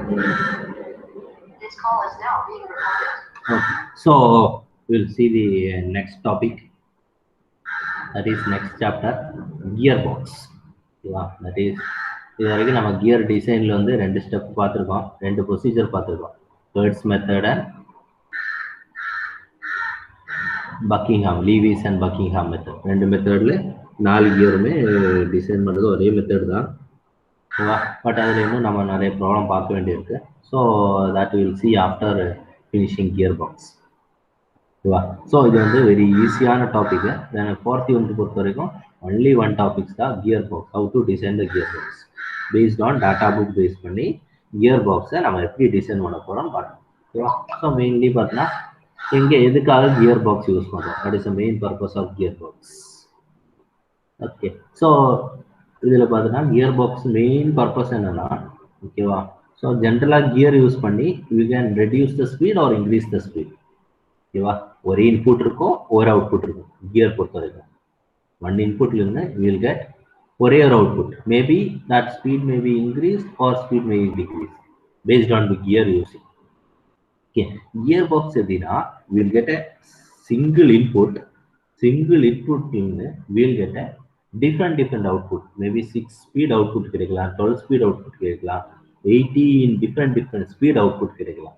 This call is now being recorded. Okay. So we'll see the next topic. That is next chapter, gearbox. That is இது வரைக்கும் நம்ம gear டிசைன்ல வந்து ரெண்டு step பார்த்துருக்கோம், ரெண்டு ப்ரொசீஜர் பார்த்துருக்கோம். Hertz method and Buckingham, Lewis and Buckingham method. ரெண்டு மெத்தட்ல 4 கியருமே டிசைன் பண்ணுறது ஒரே மெத்தட் தான். ஓகேவா? பட் அதில் இன்னும் நம்ம நிறைய ப்ராப்ளம் பார்க்க வேண்டியிருக்கு. So that will see after finishing gear box. ஓகேவா? ஸோ இது வந்து வெரி ஈஸியான டாபிக். தென் 4th யூனிட் பொறுத்த வரைக்கும் ஒன்லி ஒன் டாபிக்ஸ் தான், gear box. How to design the gear box based on data book base பண்ணி கியர் பாக்ஸை நம்ம எப்படி டிசைன் பண்ண போகிறோம் பார்க்கணும். ஓகேவா? ஸோ மெயின்லி பார்த்தீங்கன்னா இங்கே எதுக்காக கியர் பாக்ஸ் யூஸ் பண்ணுறோம், that is the main purpose of gear box. Okay, so இதில் பார்த்தீங்கன்னா கியர் பாக்ஸ் மெயின் பர்பஸ் என்னன்னா, ஓகேவா, ஸோ ஜென்ரலாக கியர் யூஸ் பண்ணி you can reduce the speed or increase the speed. ஓகேவா? ஒரு இன்புட் இருக்கும், ஒரு அவுட்புட் இருக்கும். கியர் பொறுத்த வரைக்கும் ஒன் இன்புட்ல இருந்து வில் கெட் ஒரே ஒரு output. Maybe that speed may be increase or speed may be decrease based on the gear using. Okay, gear box எப்படின்னா will get a single input இருந்து will get a different output. Maybe 6 speed output கிடைக்கலாம், 12 speed output கிடைக்கலாம், 18 different speed output கிடைக்கலாம்.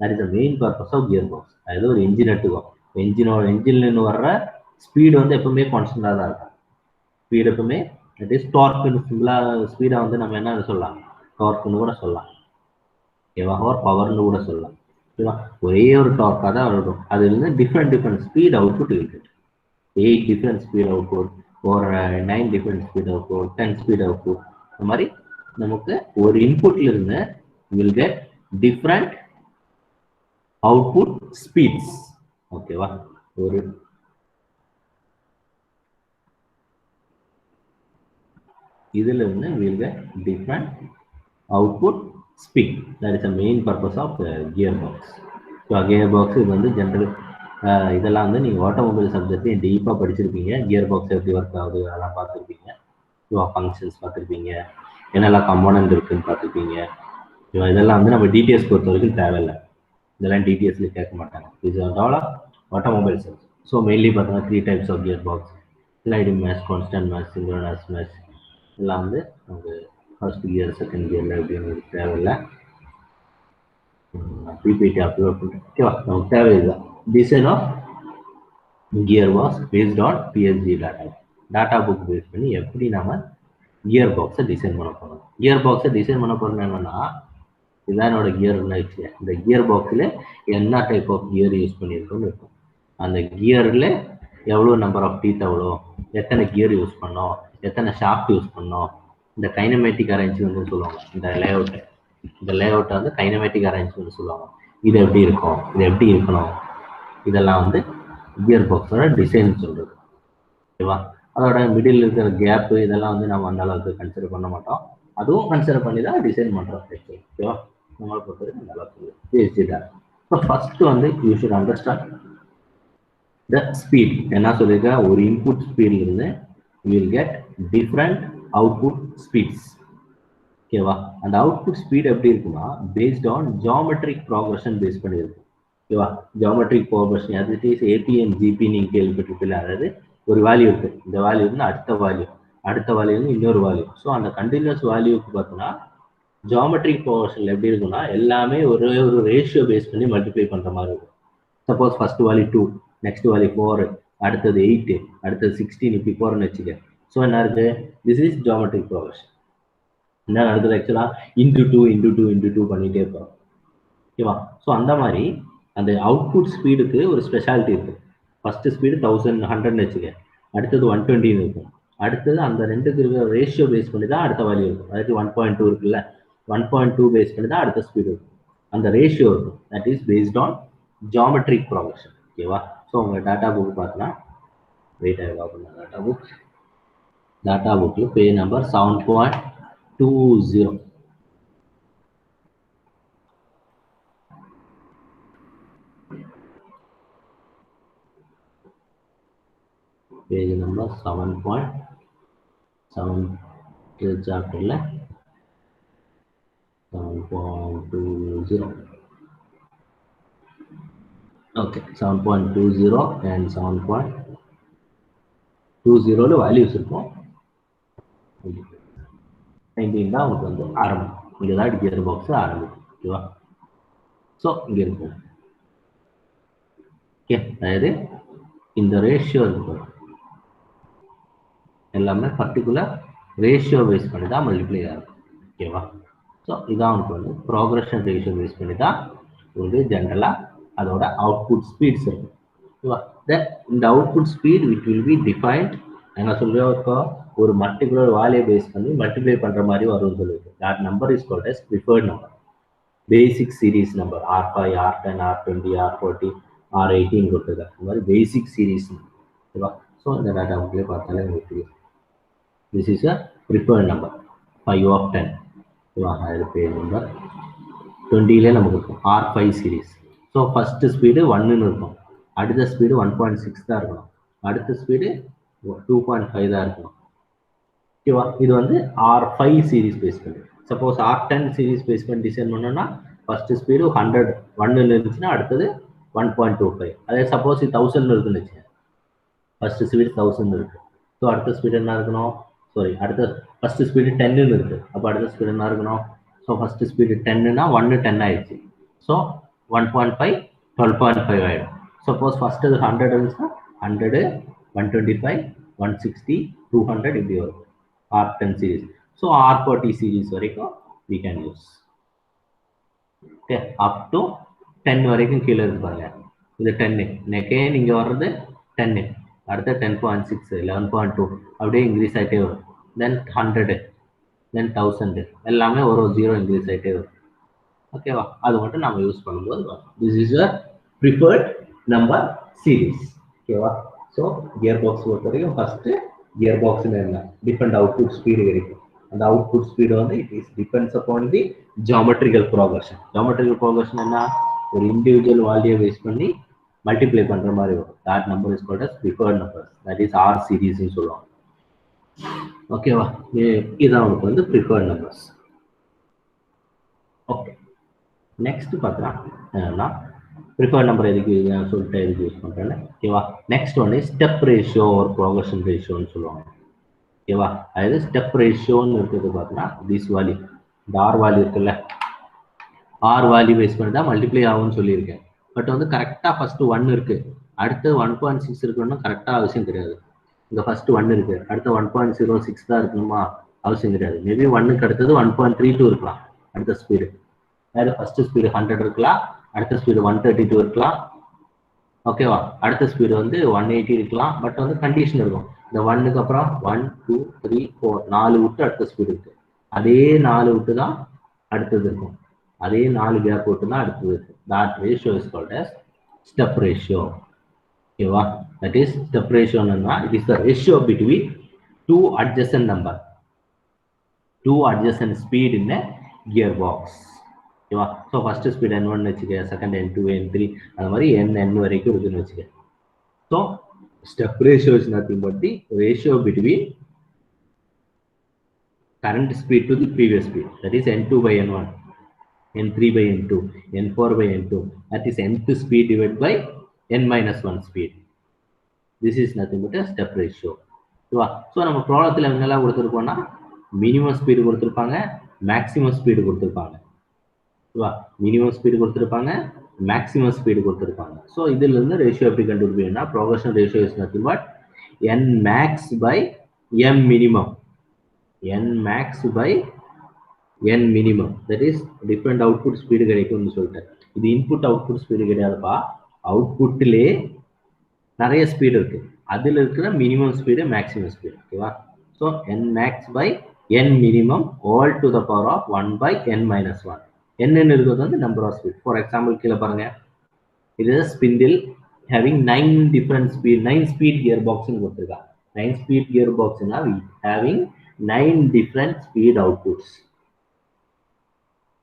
That is the main purpose of gear box. அது ஒரு engine எடுத்துக்கும், என்ஜின்ல வர்ற speed வந்து எப்பவுமே கான்ஸ்டன்டாக தான் இருக்கும். ஸ்பீடு எப்பவுமே தட் இஸ் டார்க்குன்னு சிம்பிளாக ஸ்பீடை வந்து நம்ம என்ன சொல்லலாம், டார்க்குன்னு கூட சொல்லலாம். ஓகேவா? ஒரு பவர்னு கூட சொல்லலாம். ஓகேவா? ஒரே ஒரு டார்க்காக தான் இருக்கும். அதுலேருந்து டிஃப்ரெண்ட் ஸ்பீட் அவுட்புட் இருக்கு. 8 டிஃப்ரெண்ட் ஸ்பீட் அவுட்புட், ஒரு 9 different speed output, 10 speed output. இந்த மாதிரி நமக்கு ஒரு இன்புட்ல இருந்து will get different output speeds. ஓகேவா? ஒரு இதுல இருந்து will get different output speed. That is the main purpose of gear box. So gear box இது வந்து ஜென்ரல் இதெல்லாம் வந்து நீங்கள் ஆட்டோமொபைல் சப்ஜெக்ட்லையும் டீப்பாக படிச்சிருப்பீங்க. கியர் பாக்ஸ் எப்படி ஒர்க் ஆகுது அதெல்லாம் பார்த்துருப்பீங்க. ஃபங்க்ஷன்ஸ் பார்த்துருப்பீங்க, என்னெல்லாம் கம்போனன்ட் இருக்குன்னு பார்த்துருப்பீங்க. இதெல்லாம் வந்து நம்ம டிடிஎஸ் பொறுத்த வரைக்கும் தேவையில்லை. இதெல்லாம் டிடிஎஸ்ல கேட்க மாட்டாங்க. இது all automobile subject. So mainly பார்த்தீங்கன்னா 3 types of gear box: sliding mesh, constant mesh, synchronous mesh. எல்லாம் வந்து நமக்கு ஃபர்ஸ்ட் கியர் செகண்ட் கியர்ல எப்படின்னு தேவையில்லை. பிபிடி அப்லோட் பண்ணிட்டு ஓகேவா, நமக்கு தேவையில்லை. Design of gear box based on PSG data book base பண்ணி எப்படி நம்ம கியர் பாக்ஸை டிசைன் பண்ண போகிறோம். கியர் பாக்ஸை டிசைன் பண்ண போகிறோம் என்னன்னா, இதுதான் என்னோட கியர்னு வச்சு, இந்த கியர் பாக்ஸில் என்ன டைப் ஆஃப் கியர் யூஸ் பண்ணியிருக்கோன்னு இருக்கும். அந்த கியரில் எவ்வளோ நம்பர் ஆஃப் டீத், எவ்வளோ, எத்தனை கியர் யூஸ் பண்ணோம், எத்தனை ஷாஃப்ட் யூஸ் பண்ணோம், இந்த கைனமேட்டிக் அரேஞ்ச்மெண்ட் சொல்லுவாங்க. இந்த லேஅவுட்டை வந்து கைனமேட்டிக் அரேஞ்ச்மெண்ட் சொல்லுவாங்க. இது எப்படி இருக்கும், இது எப்படி இருக்கணும், இதெல்லாம் வந்து கியர் பாக்ஸோட டிசைன் சொல்கிறது. ஓகேவா? அதோட மிடில் இருக்கிற கேப்பு இதெல்லாம் வந்து நம்ம அந்த அளவுக்கு கன்சிடர் பண்ண மாட்டோம். அதுவும் கன்சிடர் பண்ணி தான் டிசைன் பண்ணுறோம். ஓகேவா? நம்மளை பொறுத்தவரைக்கும் அந்த அளவுக்கு பேசிட்டாங்க. ஸோ ஃபர்ஸ்ட் வந்து you should understand the speed. என்ன சொல்லியிருக்கா, ஒரு இன்புட் ஸ்பீட்ல இருந்து will get different output speeds. ஓகேவா? அந்த அவுட்புட் ஸ்பீட் எப்படி இருக்குன்னா based on geometric progression base பண்ணியிருக்கு. ஓகேவா? ஜியாமெட்ரிக் ப்ராக்ரஷன் அது இஸ் ஏபி அண்ட் ஜிபி நீங்கள் கேள்விப்பட்டிருக்கீங்க. அதாவது ஒரு வேல்யூ இருக்கு, இந்த வேல்யூ இருந்து அடுத்த வேல்யூ இருந்து இன்னொரு வேல்யூ. ஸோ அந்த கண்டினியூஸ் வேல்யூக்கு பார்த்தோன்னா ஜியாமெட்ரிக் ப்ராக்ரஷன்ல எப்படி இருக்குன்னா எல்லாமே ஒரே ஒரு ரேஷியோ பேஸ் பண்ணி மல்டிப்ளை பண்ற மாதிரி இருக்கும். Suppose first value 2, next value 4, அடுத்தது 8, அடுத்தது 16, இப்படி போறேன்னு வச்சுக்க. ஸோ என்ன இருக்கு, திஸ் இஸ் ஜியாமெட்ரிக் ப்ராக்ரஷன். என்ன நடக்குது ஆக்சுவலா, இன்டூ டூ பண்ணிட்டே இருப்போம். ஓகேவா? ஸோ அந்த மாதிரி அந்த அவுட்புட் ஸ்பீடுக்கு ஒரு ஸ்பெஷாலிட்டி இருக்கு. ஃபர்ஸ்ட் ஸ்பீடு 1100 வச்சுக்க, அடுத்தது 120 இருக்கும், அடுத்தது அந்த ரெண்டுக்கு இருக்கிற ரேஷியோ பேஸ் பண்ணி தான் அடுத்த வேல்யூ இருக்கும். அதாவது 1.2 இருக்குல்ல, 1.2 பேஸ் பண்ணி தான் அடுத்த ஸ்பீடு இருக்கும். அந்த ரேஷியோ இருக்கும். That is based on geometric progression. ஓகேவா? ஸோ உங்க டாட்டா புக் பார்த்தீங்கன்னா வெயிட் ஆகும். டாட்டா புக்கில் பேஜ் நம்பர் 7.20. பேஜ் நம்பர் 7.7 சாப்டர்ல 7.20. 7.20. Okay, 7.20 and 7.20 values இருக்கும். 19 தான் உங்களுக்கு வந்து ஆரம்பம். இங்கே தான் கியர் பாக்ஸ் ஆரம்பிக்கும். ஓகேவா? ஸோ இங்கே இருக்கும். ஓகே, அதாவது இந்த ரேஷியோ இருக்கும் எல்லாமே பர்டிகுலர் ரேஷியோ பேஸ் பண்ணி தான் மல்டிப்ளை ஆகும். ஓகேவா? ஸோ இதான் உங்களுக்கு வந்து ப்ரோக்ரஷன் ரேஷியோ பேஸ் பண்ணி தான் உங்களுக்கு ஜென்ரலாக அதோட அவுட்புட் ஸ்பீட்ஸ் இருக்கும். ஓகேவா? தென் இந்த output speed which will be defined நாங்கள் சொல்லியிருக்கோம் ஒரு பர்டிகுலர் வேல்யூ பேஸ் பண்ணி மல்டிப்ளை பண்ணுற மாதிரி வரும்னு சொல்லியிருக்கோம். That number is called as preferred number. Basic series number R5, R10, R20, R40, R18 கொடுத்துருக்காங்க. இந்த மாதிரி பேசிக் சீரீஸ். ஓகேவா? ஸோ இந்த டேட்டா புக்லேயே பார்த்தாலே உங்களுக்கு தெரியும். This is a preferred number 5 of 10. அது பேர் நம்பர் 20லே நமக்கு இருக்கும் R5 series. So first speed 1ன்னு இருக்கும், அடுத்த ஸ்பீடு 1.6 தான் இருக்கணும், அடுத்த ஸ்பீடு 2.5 தான் இருக்கணும். ஓகேவா? இது வந்து R5 சீரீஸ் பேஸ் பண்ணி. சப்போஸ் R10 சீரீஸ் பேஸ் பண்ணி டிசைன் பண்ணோம்னா ஃபர்ஸ்ட் ஸ்பீடு 100 1ன்னு இருந்துச்சுன்னா அடுத்தது 1.25. அதே சப்போஸ் 1000 இருக்குன்னு வச்சுங்க, ஃபர்ஸ்ட் ஸ்பீடு 1000 இருக்கு, ஸோ அடுத்த ஸ்பீடு என்ன இருக்கணும், சாரி அடுத்த ஃபர்ஸ்ட் ஸ்பீடு 10ன்னு இருக்கு, அப்போ அடுத்த ஸ்பீடு என்ன இருக்கணும், ஸோ ஃபர்ஸ்ட் ஸ்பீடு 10ன்னா 1 10 ஆயிடுச்சு, ஸோ 1.5 12.5 ஆயிடும். சப்போஸ் ஃபர்ஸ்ட் 100 இருந்துச்சுன்னா 100 125 160 200 இப்படி வரும் R10 series. So R40 series வரைக்கும் we can use. Okay, up to 10 வரைக்கும் கீழே இருப்பாங்க. இது 10 நெக்கே நீங்க வர்றது 10, அடுத்த 10.6 11.2 அப்படியே இன்க்ரீஸ் ஆகிட்டே வரும். தென் 100 தென் 1000 எல்லாமே ஒரு 0 இன்க்ரீஸ் ஆகிட்டே வரும். ஓகேவா? அது மட்டும் நம்ம யூஸ் பண்ணும்போது this is a preferred number series. ஓகேவா? ஸோ கியர் பாக்ஸ் பொறுத்த வரைக்கும் ஃபர்ஸ்ட் கியர் பாக்ஸில் என்ன டிஃபரெண்ட் அவுட்புட் ஸ்பீடு கிடைக்கும். அந்த அவுட்புட் ஸ்பீடு வந்து it is depends upon the geometrical progression. Geometrical progression என்ன, ஒரு இண்டிவிஜுவல் வேல்யூவை பேஸ் பண்ணி மல்டிப்ளை பண்ற மாதிரி வரும். That number is called as preferred numbers, that is R series ன்னு சொல்லுவாங்க. ஓகேவா? இதான் உங்களுக்கு வந்து preferred numbers. ஓகே, நெக்ஸ்ட் பார்த்தலாம் என்னன்னா preferred number எதுக்கு சொல்லிட்டு எதுக்கு யூஸ் பண்றேன்னு. ஓகேவா? Next one is step ratio ஒரு ப்ரோக்ரஷன் ரேஷியோன்னு சொல்லுவாங்க. ஓகேவா? அதாவது ஸ்டெப் ரேஷியோன்னு இருக்கிறது பார்த்தீங்கன்னா திஸ் வேல்யூ, இந்த R வேல்யூ இருக்குல்ல, R வேல்யூ பேஸ் பண்ணி தான் மல்டிப்ளை ஆகும்னு சொல்லியிருக்கேன். பட் வந்து கரெக்டாக ஃபர்ஸ்ட் 1 இருக்கு, அடுத்து 1.6 இருக்கணும்னா கரெக்டாக அவசியம் கிடையாது. இங்கே ஃபர்ஸ்ட் 1 இருக்கு, அடுத்து 1.06 தான் இருக்கணுமா அவசியம் கிடையாது. மேபி 1க்கு அடுத்தது 1.32 இருக்கலாம் அடுத்த ஸ்பீடு. அதாவது ஃபர்ஸ்ட் ஸ்பீடு 100 இருக்கலாம், அடுத்த ஸ்பீடு 132 இருக்கலாம். ஓகேவா? அடுத்த ஸ்பீடு வந்து 180 இருக்கலாம். பட் வந்து கண்டிஷன் இருக்கும், இந்த 1க்கு அப்புறம் 1 2 3 4 4 விட்டு அடுத்த ஸ்பீடு இருக்கு, அதே 4 விட்டு தான் அடுத்தது இருக்கும், அதே 4 கேப் விட்டு தான் அடுத்தது இருக்கு. That ratio is called as step ratio. ஓகேவா? That is step ratio ன்னா it is the ratio between two adjacent number, two adjacent speed in a gearbox. ஓகேவா? ஸோ ஃபர்ஸ்ட் ஸ்பீட் N1 வச்சுக்க, செகண்ட் N2 N3 அந்த மாதிரி N வரைக்கும் இருக்குன்னு வச்சுக்க. So step ratio is nothing but the ratio between current speed to the previous speed, that is N2 by N1, N3 by N2, N4 by N2, that is nth speed divided by N minus 1 speed. This is nothing but a step ratio. So நம்ம ப்ராப்ளத்தில் என்னெல்லாம் கொடுத்துருக்கோம்னா minimum speed கொடுத்துருப்பாங்க, maximum speed கொடுத்துருப்பாங்க. Minimum speed கொடுத்துருப்பாங்க, maximum speed கொடுத்துருப்பாங்க. So இதுல இருந்து ரேஷியோ எப்படி கண்டுபிடிப்பீங்கன்னா progression ratio is nothing but N max by M minimum, N max by N minimum, that is different output speed கிடைக்கும்னு சொல்லிட்டேன். இது இன்புட் அவுட்புட் ஸ்பீடு கிடையாதுப்பா, அவுட்புட்லே நிறைய ஸ்பீடு இருக்கு, அதில் இருக்கிற மினிமம் ஸ்பீடு மேக்ஸிமம் ஸ்பீடு. ஓகேவா? So N max by N minimum all to the power of 1 by N minus 1. என்னன்னு இருக்கிறது வந்து number of speed. For example கீழே பாருங்க, இது spindle having 9 different speed, 9 speed gearbox ன்னு கொடுத்துருக்காங்க. 9 speed gearbox னா having 9 different speed outputs.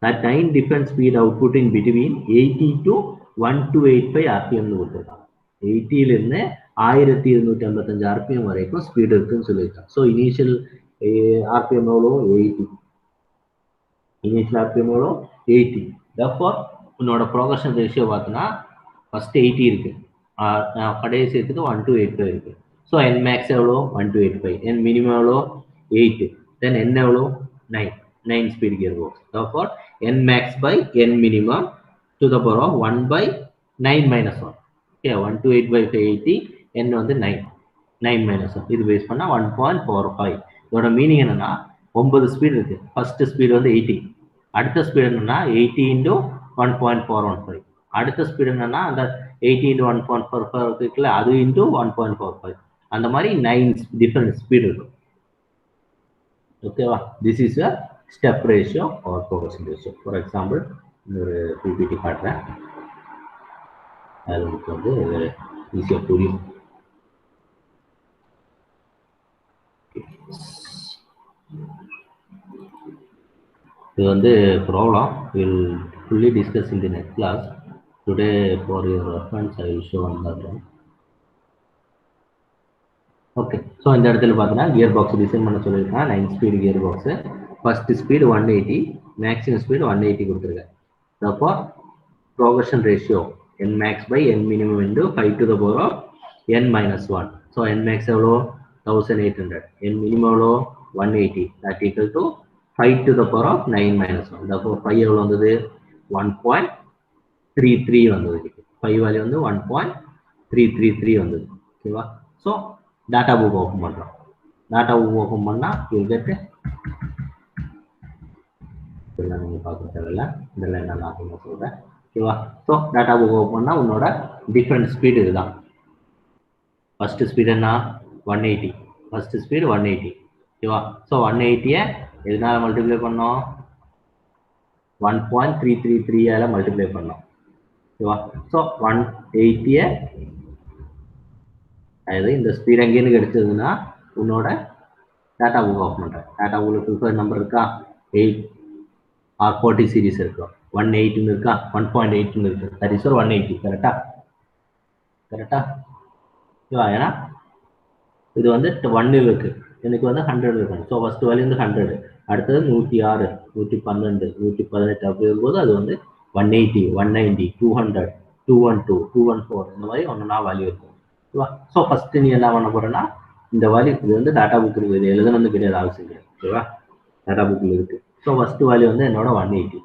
That 9 different speed output in between 80 to 1285 RPM னு கொடுத்துருக்காங்க. 80 ல இருந்து 1255 RPM வரைக்கும் ஸ்பீடு இருக்குன்னு சொல்லியிருக்காங்க. ஸோ இனிஷியல் RPM எவ்வளோ 80, இனிஷியல் RPM எவ்வளோ 80. Therefore உன்னோட ப்ரோக்ரஷன் ரேஷியோ பார்த்தீங்கன்னா ஃபர்ஸ்ட் 80 இருக்கு, கடைசி எடுத்துட்டு 1 to 8 இருக்கு. ஸோ n மேக்ஸ் எவ்வளோ 1 to 8, n மினிமம் எவ்வளோ 8, தென் n எவ்வளோ 9 speed gear box. Therefore n max by n minimum to the power of 1 by 9 minus 1. Okay, 1 to 8 by 80, n வந்து 9 minus 1. இது பேஸ் பண்ணா 1.45. இதோட மீனிங் என்னன்னா 9 ஸ்பீட் இருக்கு. ஃபர்ஸ்ட் ஸ்பீட் வந்து 80, அடுத்த ஸ்பீட் என்னன்னா 80 into 1.415, அடுத்த ஸ்பீட் என்னன்னா அந்த 80 into 1.45 இருக்குல்ல அது into 1.45, அந்த மாதிரி 9 டிஃபரண்ட் ஸ்பீட் இருக்கும். ஓகேவா? This is a step ratio or progression ratio. For example ஒரு பிபிடி காட்டுறேன், அது உங்களுக்கு வந்து ஈஸியாக புரியும். இது வந்து problem will fully discuss in the next class. Today for your reference I will show on that one. Okay, so இந்த இடத்துல பார்த்தீங்கன்னா கியர் பாக்ஸ் டிசைன் பண்ண சொல்லியிருக்கேன். 9 speed gear box, first speed 180, maximum speed 180 கொடுத்துருக்கேன். அப்போ progression ratio n max by n minimum into 5 to the power of n minus 1. So n max எவ்வளோ 1800, n minimum எவ்வளோ 180, that equal to 5 to the power of 9 minus 1. அப்போ 5 எவ்வளோ வந்தது 1.333 வந்தது. 5 value வந்து 1.333 வந்தது. ஓகேவா? ஸோ டாட்டா புக் ஓப்பன் பண்ணுறோம். டாட்டா புக் ஓப்பன் பண்ணால் யூ கெட், இதெல்லாம் நீங்கள் பார்க்க தேவையில்லை, இதெல்லாம் என்ன நான் சொல்கிறேன். ஓகேவா? ஸோ டாட்டா புக் ஓப்பன் பண்ணால் உன்னோட டிஃப்ரெண்ட் ஸ்பீடு இதுதான். ஃபர்ஸ்ட் ஸ்பீடு என்ன 180, ஃபர்ஸ்ட் ஸ்பீடு 180. ஓகேவா? ஸோ 180 எதனால மல்டிப்ளை பண்ணோம் 1.333 மல்டிப்ளை பண்ணோம். ஓகேவா? ஸோ 180 அதாவது இந்த ஸ்பீட் எங்கேருந்து கிடைச்சதுன்னா உன்னோட டாட்டா புக் ஓப்பன் பண்ணுறேன். டாட்டா புக்கில் ப்ரிஃபர்ட் நம்பர் இருக்கா 8 or 40 சீரீஸ் இருக்கும், 1.8 இருக்கா 1.8 இருக்கு, தட் இஸ் 180. கரெக்டா? ஓகேவா? ஏன்னா இது வந்து 1 இருக்கு, எனக்கு வந்து 100 இருக்கணும். ஸோ ஃபர்ஸ்ட் வேல்யூ வந்து 100, அடுத்தது 106, 112, 118 அப்படி இருக்கும்போது அது வந்து 180, 190, 200, 212, 214 இந்த மாதிரி ஒன்றா வேல்யூ இருக்கும். ஓகேவா? ஸோ ஃபர்ஸ்ட் நீ என்ன பண்ண போறேன்னா இந்த வேல்யூ, இது வந்து டாட்டா புக் இருக்குது, இது எழுதணும்னு கிடையாது அவசியம் கிடையாது. ஓகேவா? டாட்டா புக்கில் இருக்கு. ஸோ ஃபர்ஸ்ட் வேல்யூ வந்து என்னோட 180.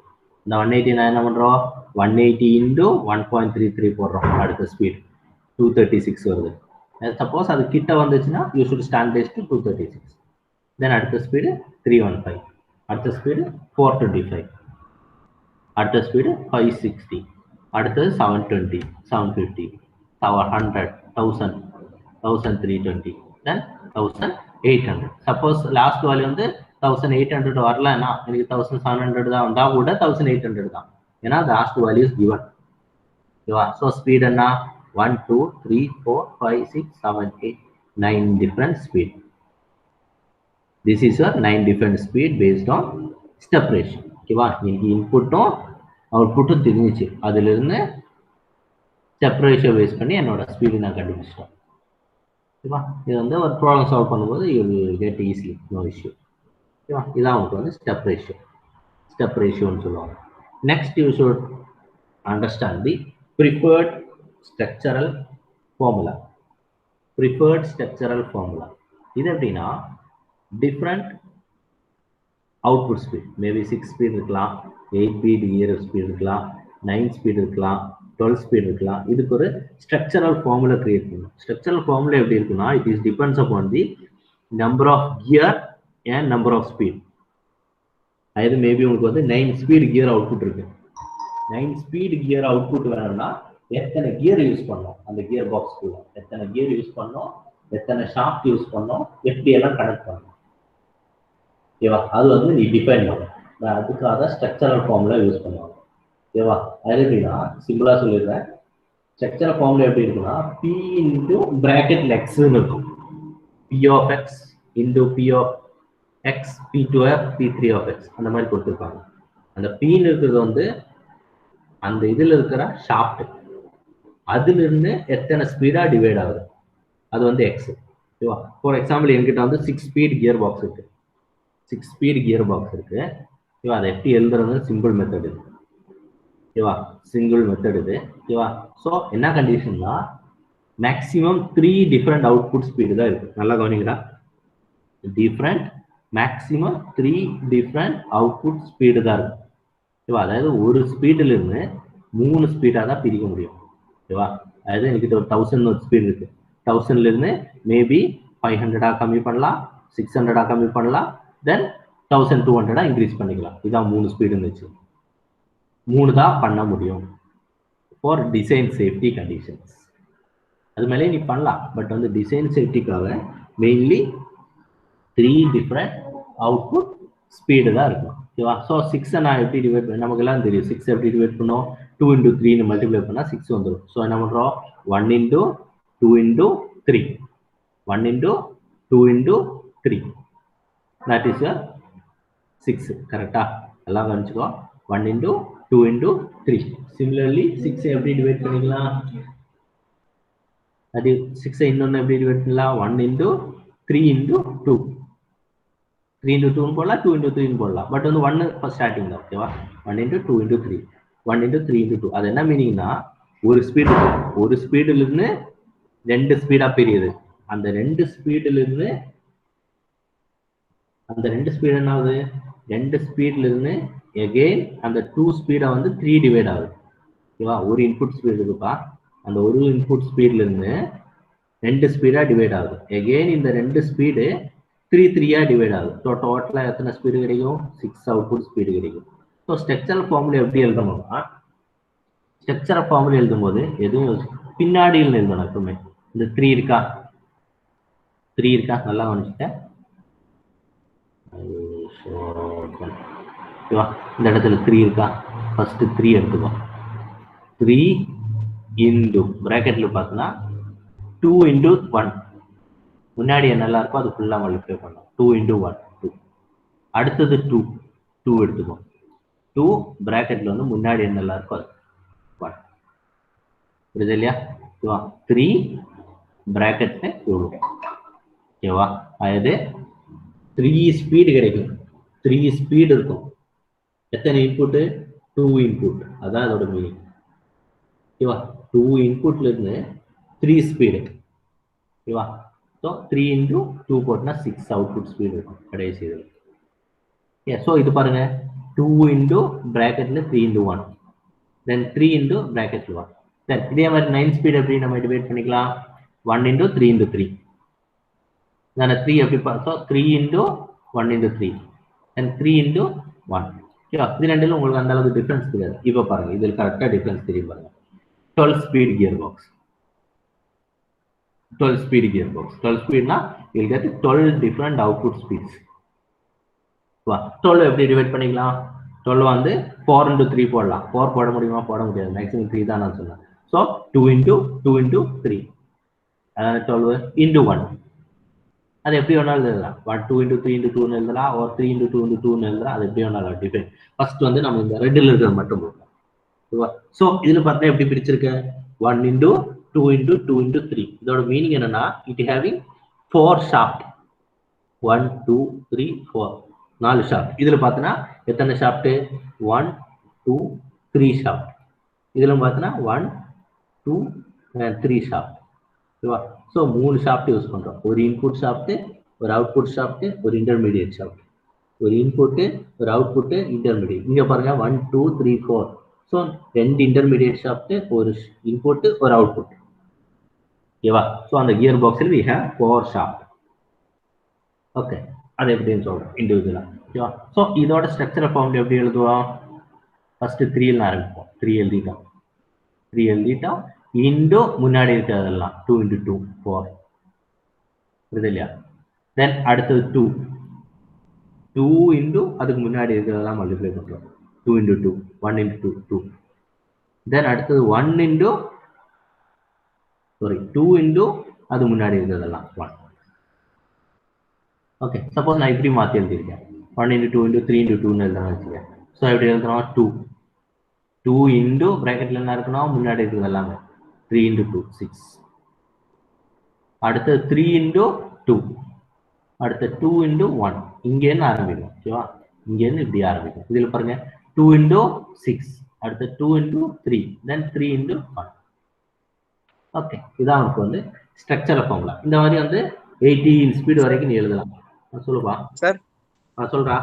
இந்த 180 நான் என்ன பண்ணுறோம் 180 into 1.33 போடுறோம். அடுத்த ஸ்பீட் 236 வருது. சப்போஸ் அது கிட்ட வந்துச்சுன்னா யூ ஷுட் ஸ்டாண்டர்டைஸ் டு 236. தென் அடுத்த ஸ்பீடு 315, அடுத்த ஸ்பீடு 425, அடுத்த ஸ்பீடு 560, அடுத்தது 720, 750, 700, 1000, 1320, தென் 1800. சப்போஸ் லாஸ்ட் வேல்யூ வந்து 1800 வரலன்னா எனக்கு 1700 தான் வந்தா கூட 1800 தான், ஏன்னா லாஸ்ட் வேல்யூ இஸ் கிவன். ஓகேவா? ஸோ ஸ்பீட் என்ன 1 2 3 4 5 6 7 8 9 different speed. This is your 9 different speed based on step ratio. ஓகேவா? இன்னைக்கு இன்புட்டும் அவுட்புட்டும் தெரிஞ்சிச்சு, அதுல இருந்து ஸ்டெப் ரேஷியோ பேஸ் பண்ணி என்னோட ஸ்பீடு நான் கண்டுபிடிச்சிட்டேன். ஓகேவா? இது வந்து ஒரு ப்ராப்ளம் சால்வ் பண்ணும்போது you will get easily, no issue. ஓகேவா? இதான் உங்களுக்கு வந்து ஸ்டெப் ரேஷியோன்னு சொல்லுவாங்க. Next you should understand the preferred structural formula. Preferred structural formula இது எப்படின்னா different output speed, maybe 6 speed இருக்கலாம், 8 ஸ்பீட் கியர் ஸ்பீட் இருக்கலாம், 9 ஸ்பீட் இருக்கலாம், 12 ஸ்பீட் இருக்கலாம். இதுக்கு ஒரு ஸ்ட்ரக்சரல் ஃபார்முலா கிரியேட் பண்ணணும். ஸ்ட்ரக்சரல் ஃபார்முலா எப்படி இருக்குன்னா it is depends upon the number of gear and number of speed. அதாவது மேபி உங்களுக்கு வந்து 9 ஸ்பீட் கியர் அவுட்புட் இருக்கு, 9 ஸ்பீட் கியர் அவுட்புட் வேணும்னா எத்தனை கியர் யூஸ் பண்ணோம், அந்த கியர் பாக்ஸ்க்குள்ள எத்தனை கியர் யூஸ் பண்ணோம், எத்தனை ஷாஃப்ட் யூஸ் பண்ணோம், எப்படி எல்லாம் கனெக்ட் பண்ணோம். ஓகேவா? அது வந்து நீ டிஃபைன் பண்ணும். அதுக்காக ஸ்ட்ரக்சரல் ஃபார்முலா யூஸ் பண்ணுவாங்க. ஓகேவா? அது எப்படின்னா சிம்பிளா சொல்லிடுறேன். ஸ்ட்ரக்சரல் ஃபார்முலா எப்படி இருக்குன்னா பி இன்டு பிராக்கெட்ல எக்ஸ்ன்னு இருக்கும், P of X into P of X, P two F, P three of X அந்த மாதிரி கொடுத்துருப்பாங்க. அந்த பின்னு இருக்கிறது வந்து அந்த இதுல இருக்கிற ஷாஃப்ட், அதுல இருந்து எத்தனை ஸ்பீடா டிவைட் ஆகுது அது வந்து எக்ஸ். ஓகேவா? ஃபார் எக்ஸாம்பிள் என்கிட்ட வந்து 6 ஸ்பீட் கியர் பாக்ஸ் இருக்கு, 6 ஸ்பீட் கியர் பாக்ஸ் இருக்கு. ஓகேவா? அதை எப்படி எழுதுறது சிம்பிள் மெத்தட் இது. ஓகேவா, சிங்கிள் மெத்தட் இது. ஓகேவா, ஸோ என்ன கண்டிஷன்னா மேக்ஸிமம் 3 டிஃப்ரெண்ட் அவுட்புட் ஸ்பீடு தான் இருக்கு. நல்லா கவனிக்கிறா, different maximum 3 different output speed தான் இருக்கு. ஓகேவா, அதாவது ஒரு ஸ்பீடுல இருந்து 3 ஸ்பீடா தான் பிரிக்க முடியும். ஓகேவா, அதாவது என்கிட்ட ஒரு 1000 ஒரு ஸ்பீடு இருக்கு. 1000ல இருந்து மேபி 500 கம்மி பண்ணலாம், 600 கம்மி பண்ணலாம், தென் 1200 இன்க்ரீஸ் பண்ணிக்கலாம். இதான் 3 ஸ்பீடு இருந்துச்சு. 3 தான் பண்ண முடியும் ஃபார் டிசைன் சேஃப்டி கண்டிஷன்ஸ். அது மேலே நீ பண்ணலாம், பட் வந்து டிசைன் சேஃப்டிக்காக மெயின்லி 3 டிஃப்ரெண்ட் அவுட்புட் ஸ்பீடு தான் இருக்கும். ஓகேவா, ஸோ 6 நான் எப்படி டிவைட் பண்ண, நமக்கு எல்லாம் தெரியும் 6 எப்படி டிவைட் பண்ணோம், 2 into 3 மல்டிப்ளை பண்ணால் 6 வந்துடும். ஸோ என்ன பண்ணுறோம், 1 into 2 into 3, 1 into 2 into 3, that is your 6. கரெக்டா, எல்லாம் கவனிச்சுக்கோ. 1 into 2 into 3. சிமிலர்லி 6 எப்படி டிவைட் பண்ணிக்கலாம், அது 6 இன்னொன்று எப்படி டிவைட் பண்ணலாம், 1 into 3 into 2, 3 into 2 போடலாம், 2 into 3 போடலாம். பட் வந்து 1 ஃபர்ஸ்ட் ஸ்டார்டிங் தான். ஓகேவா, 1 into 2 into 3, 1 into 3 into 2. அது என்ன மீனிங்னா ஒரு ஸ்பீடுல இருந்து 2 ஸ்பீடா பிரியுது. அந்த 2 ஸ்பீடுல இருந்து என்ன ஆகுது, 2 ஸ்பீட்ல இருந்து எகெயின் அந்த 2 ஸ்பீடா வந்து 3 டிவைட் ஆகுது. ஓகேவா, ஒரு இன்புட் ஸ்பீடு இருக்குப்பா, அந்த ஒரு இன்புட் ஸ்பீட்ல இருந்து 2 ஸ்பீடா டிவைட் ஆகுது. எகெயின் இந்த 2 ஸ்பீடு 3 டிவைட் ஆகுது. ஸோ டோட்டலா எத்தனை ஸ்பீடு கிடைக்கும், 6 அவுட்புட் ஸ்பீடு கிடைக்கும். ஸோ ஸ்ட்ரக்சரல் ஃபார்முலா எப்படி எழுதணும்னா, ஸ்ட்ரக்சரல் ஃபார்முலா எழுதும் போது எதுவும் பின்னாடியில் எழுதணும் எப்பவுமே. இந்த 3 இருக்கா, நல்லா கவனிச்சுட்டேன். ஓகேவா, இந்த இடத்துல 3 இருக்கா, ஃபர்ஸ்ட் 3 எடுத்துக்கோ. 3 இன்டு பிராக்கெட்ல பார்த்தோம்னா 2 into 1, முன்னாடி என்னெல்லாம் இருக்கோ அது ஃபுல்லா மல்டிப்ளை பண்ணோம். 2 into 1 2. அடுத்தது 2 எடுத்துக்கோம். 2 பிராக்கெட்ல வந்து முன்னாடி என்னெல்லாம் இருக்கோ அது 1. புரியுது இல்லையா, 3 பிராக்கெட்ல 2. ஓகேவா, அதாவது 3 ஸ்பீடு கிடைக்கும். 3 ஸ்பீடு இருக்கும். எத்தனை இன்புட், 2 இன்புட், அதான் அதோட மீனிங். ஓகேவா, 2 இன்புட்ல இருந்து 3 ஸ்பீடு. ஓகேவா, ஸோ 3 into 2 போட்டோம்னா 6 அவுட்புட் ஸ்பீடு இருக்கும் கடைசி இதில். ஸோ இது பாருங்க, 2 into பிராக்கெட்ல 3 into 1, தென் 3 into பிராக்கெட்ல 1. தென் இதே மாதிரி 9 ஸ்பீடு எப்படி நம்ம டிவைட் பண்ணிக்கலாம், 1 into 3 into 3. நான் 3 எப்படி பார்த்தோம், 3 into 1 into 3, தென் 3 into 1. ஓகேவா, இது ரெண்டுல உங்களுக்கு அந்த அளவுக்கு டிஃபரன்ஸ் தெரியாது. இப்போ பாருங்க, இதில் கரெக்டாக டிஃபரன்ஸ் தெரியும் பாருங்க. 12 speed gear box, 12 speed gearbox. 12 speed na you'll get 12 different output speeds. 12 எப்படி டிவைட் பண்ணிக்கலாம், 12 வந்து 4 into 3 போடலாம். 4 போட முடியுமா, போட முடியாது, மேக்ஸிமம் 3 தான் நான் சொன்னேன். ஸோ 2 into 3, அதாவது 12 into 1. அது எப்படி வேணாலும் எழுதலாம். 2 into 3 into 2 எழுதலாம், ஒரு 3 into 2 into 2 எழுதலாம். அது எப்படி வேணாலும் டிஃபைன். ஃபர்ஸ்ட் வந்து நம்ம இந்த ரெட்டில் இருக்கிறது மட்டும் போடலாம். ஸோ இதுல பார்த்தா எப்படி பிரிச்சிருக்க, 1 into 2 into 2 into 3. இதோட மீனிங் என்னன்னா, இட் ஹேவிங் 4 ஷாஃப்ட். 1 2 3 4, 4 ஷாஃப்ட். இதுல பார்த்தனா எத்தனை ஷாஃப்ட், 1 2 3 ஷாஃப்ட். இதுல பார்த்தனா 1 2 3 ஷாஃப்ட். ஓகேவா, ஸோ 3 ஷாஃப்ட் யூஸ் பண்றோம். ஒரு இன்புட் ஷாஃப்ட், ஒரு அவுட்புட் ஷாஃப்ட், ஒரு இன்டர்மீடியட் ஷாஃப்ட். ஒரு இன்புட், ஒரு அவுட்புட், இன்டர்மீடியட். இங்க பாருங்க 1 2 3 4. ஸோ 2 இன்டர்மீடியட் ஷாஃப்ட், ஒரு இன்புட், ஒரு அவுட்புட். ஓகேவா, ஸோ அந்த கியர் பாக்ஸில் we have 4 ஷாஃப்ட். ஓகே, அது எப்படின்னு சொல்றேன் இண்டிவிஜுவலா. ஓகேவா, ஸோ இதோட ஸ்ட்ரக்சரல் ஃபார்முலா எப்படி எழுதுவோம், ஃபர்ஸ்ட் 3 ஆரம்பிப்போம். 3 எழுதிட்டோம் இன்டு முன்னாடி இருக்கிறதெல்லாம் 2 into 2 4. புரியுது இல்லையா, தென் அடுத்தது 2 இன்டு அதுக்கு முன்னாடி இருக்கிறதெல்லாம் மல்டிப்ளை பண்றோம். 2 into 2, 1 into 2. தென் அடுத்தது 1 into 2 into அது முன்னாடி இருக்கிறதெல்லாம் 1. ஓகே, சப்போஸ் நான் இப்படி மாற்றி எழுதியிருக்கேன், 1 into 2 into 3 into 2 எழுதணும் வச்சுக்கேன். ஸோ எப்படி எழுதுறோம், 2 into பிராக்கெட்ல என்ன இருக்கணும், முன்னாடி இருக்கிறது எல்லாமே 3 into 2 6. அடுத்தது 3 into 2, அடுத்த 2 into 1. இங்கேருந்து ஆரம்பிக்கும். ஓகேவா, இங்கேருந்து இப்படி ஆரம்பிக்கும். இதில் பாருங்க 2 into 6, அடுத்து 2 into 3 then 3 into 1. ஓகே, இதான் நமக்கு வந்து ஸ்ட்ரக்சரல் ஃபார்முலா. இந்த மாதிரி வந்து 80 ஸ்பீடு வரைக்கும் நீ எழுதலாம். சொல்லுப்பா சார். சொல்றா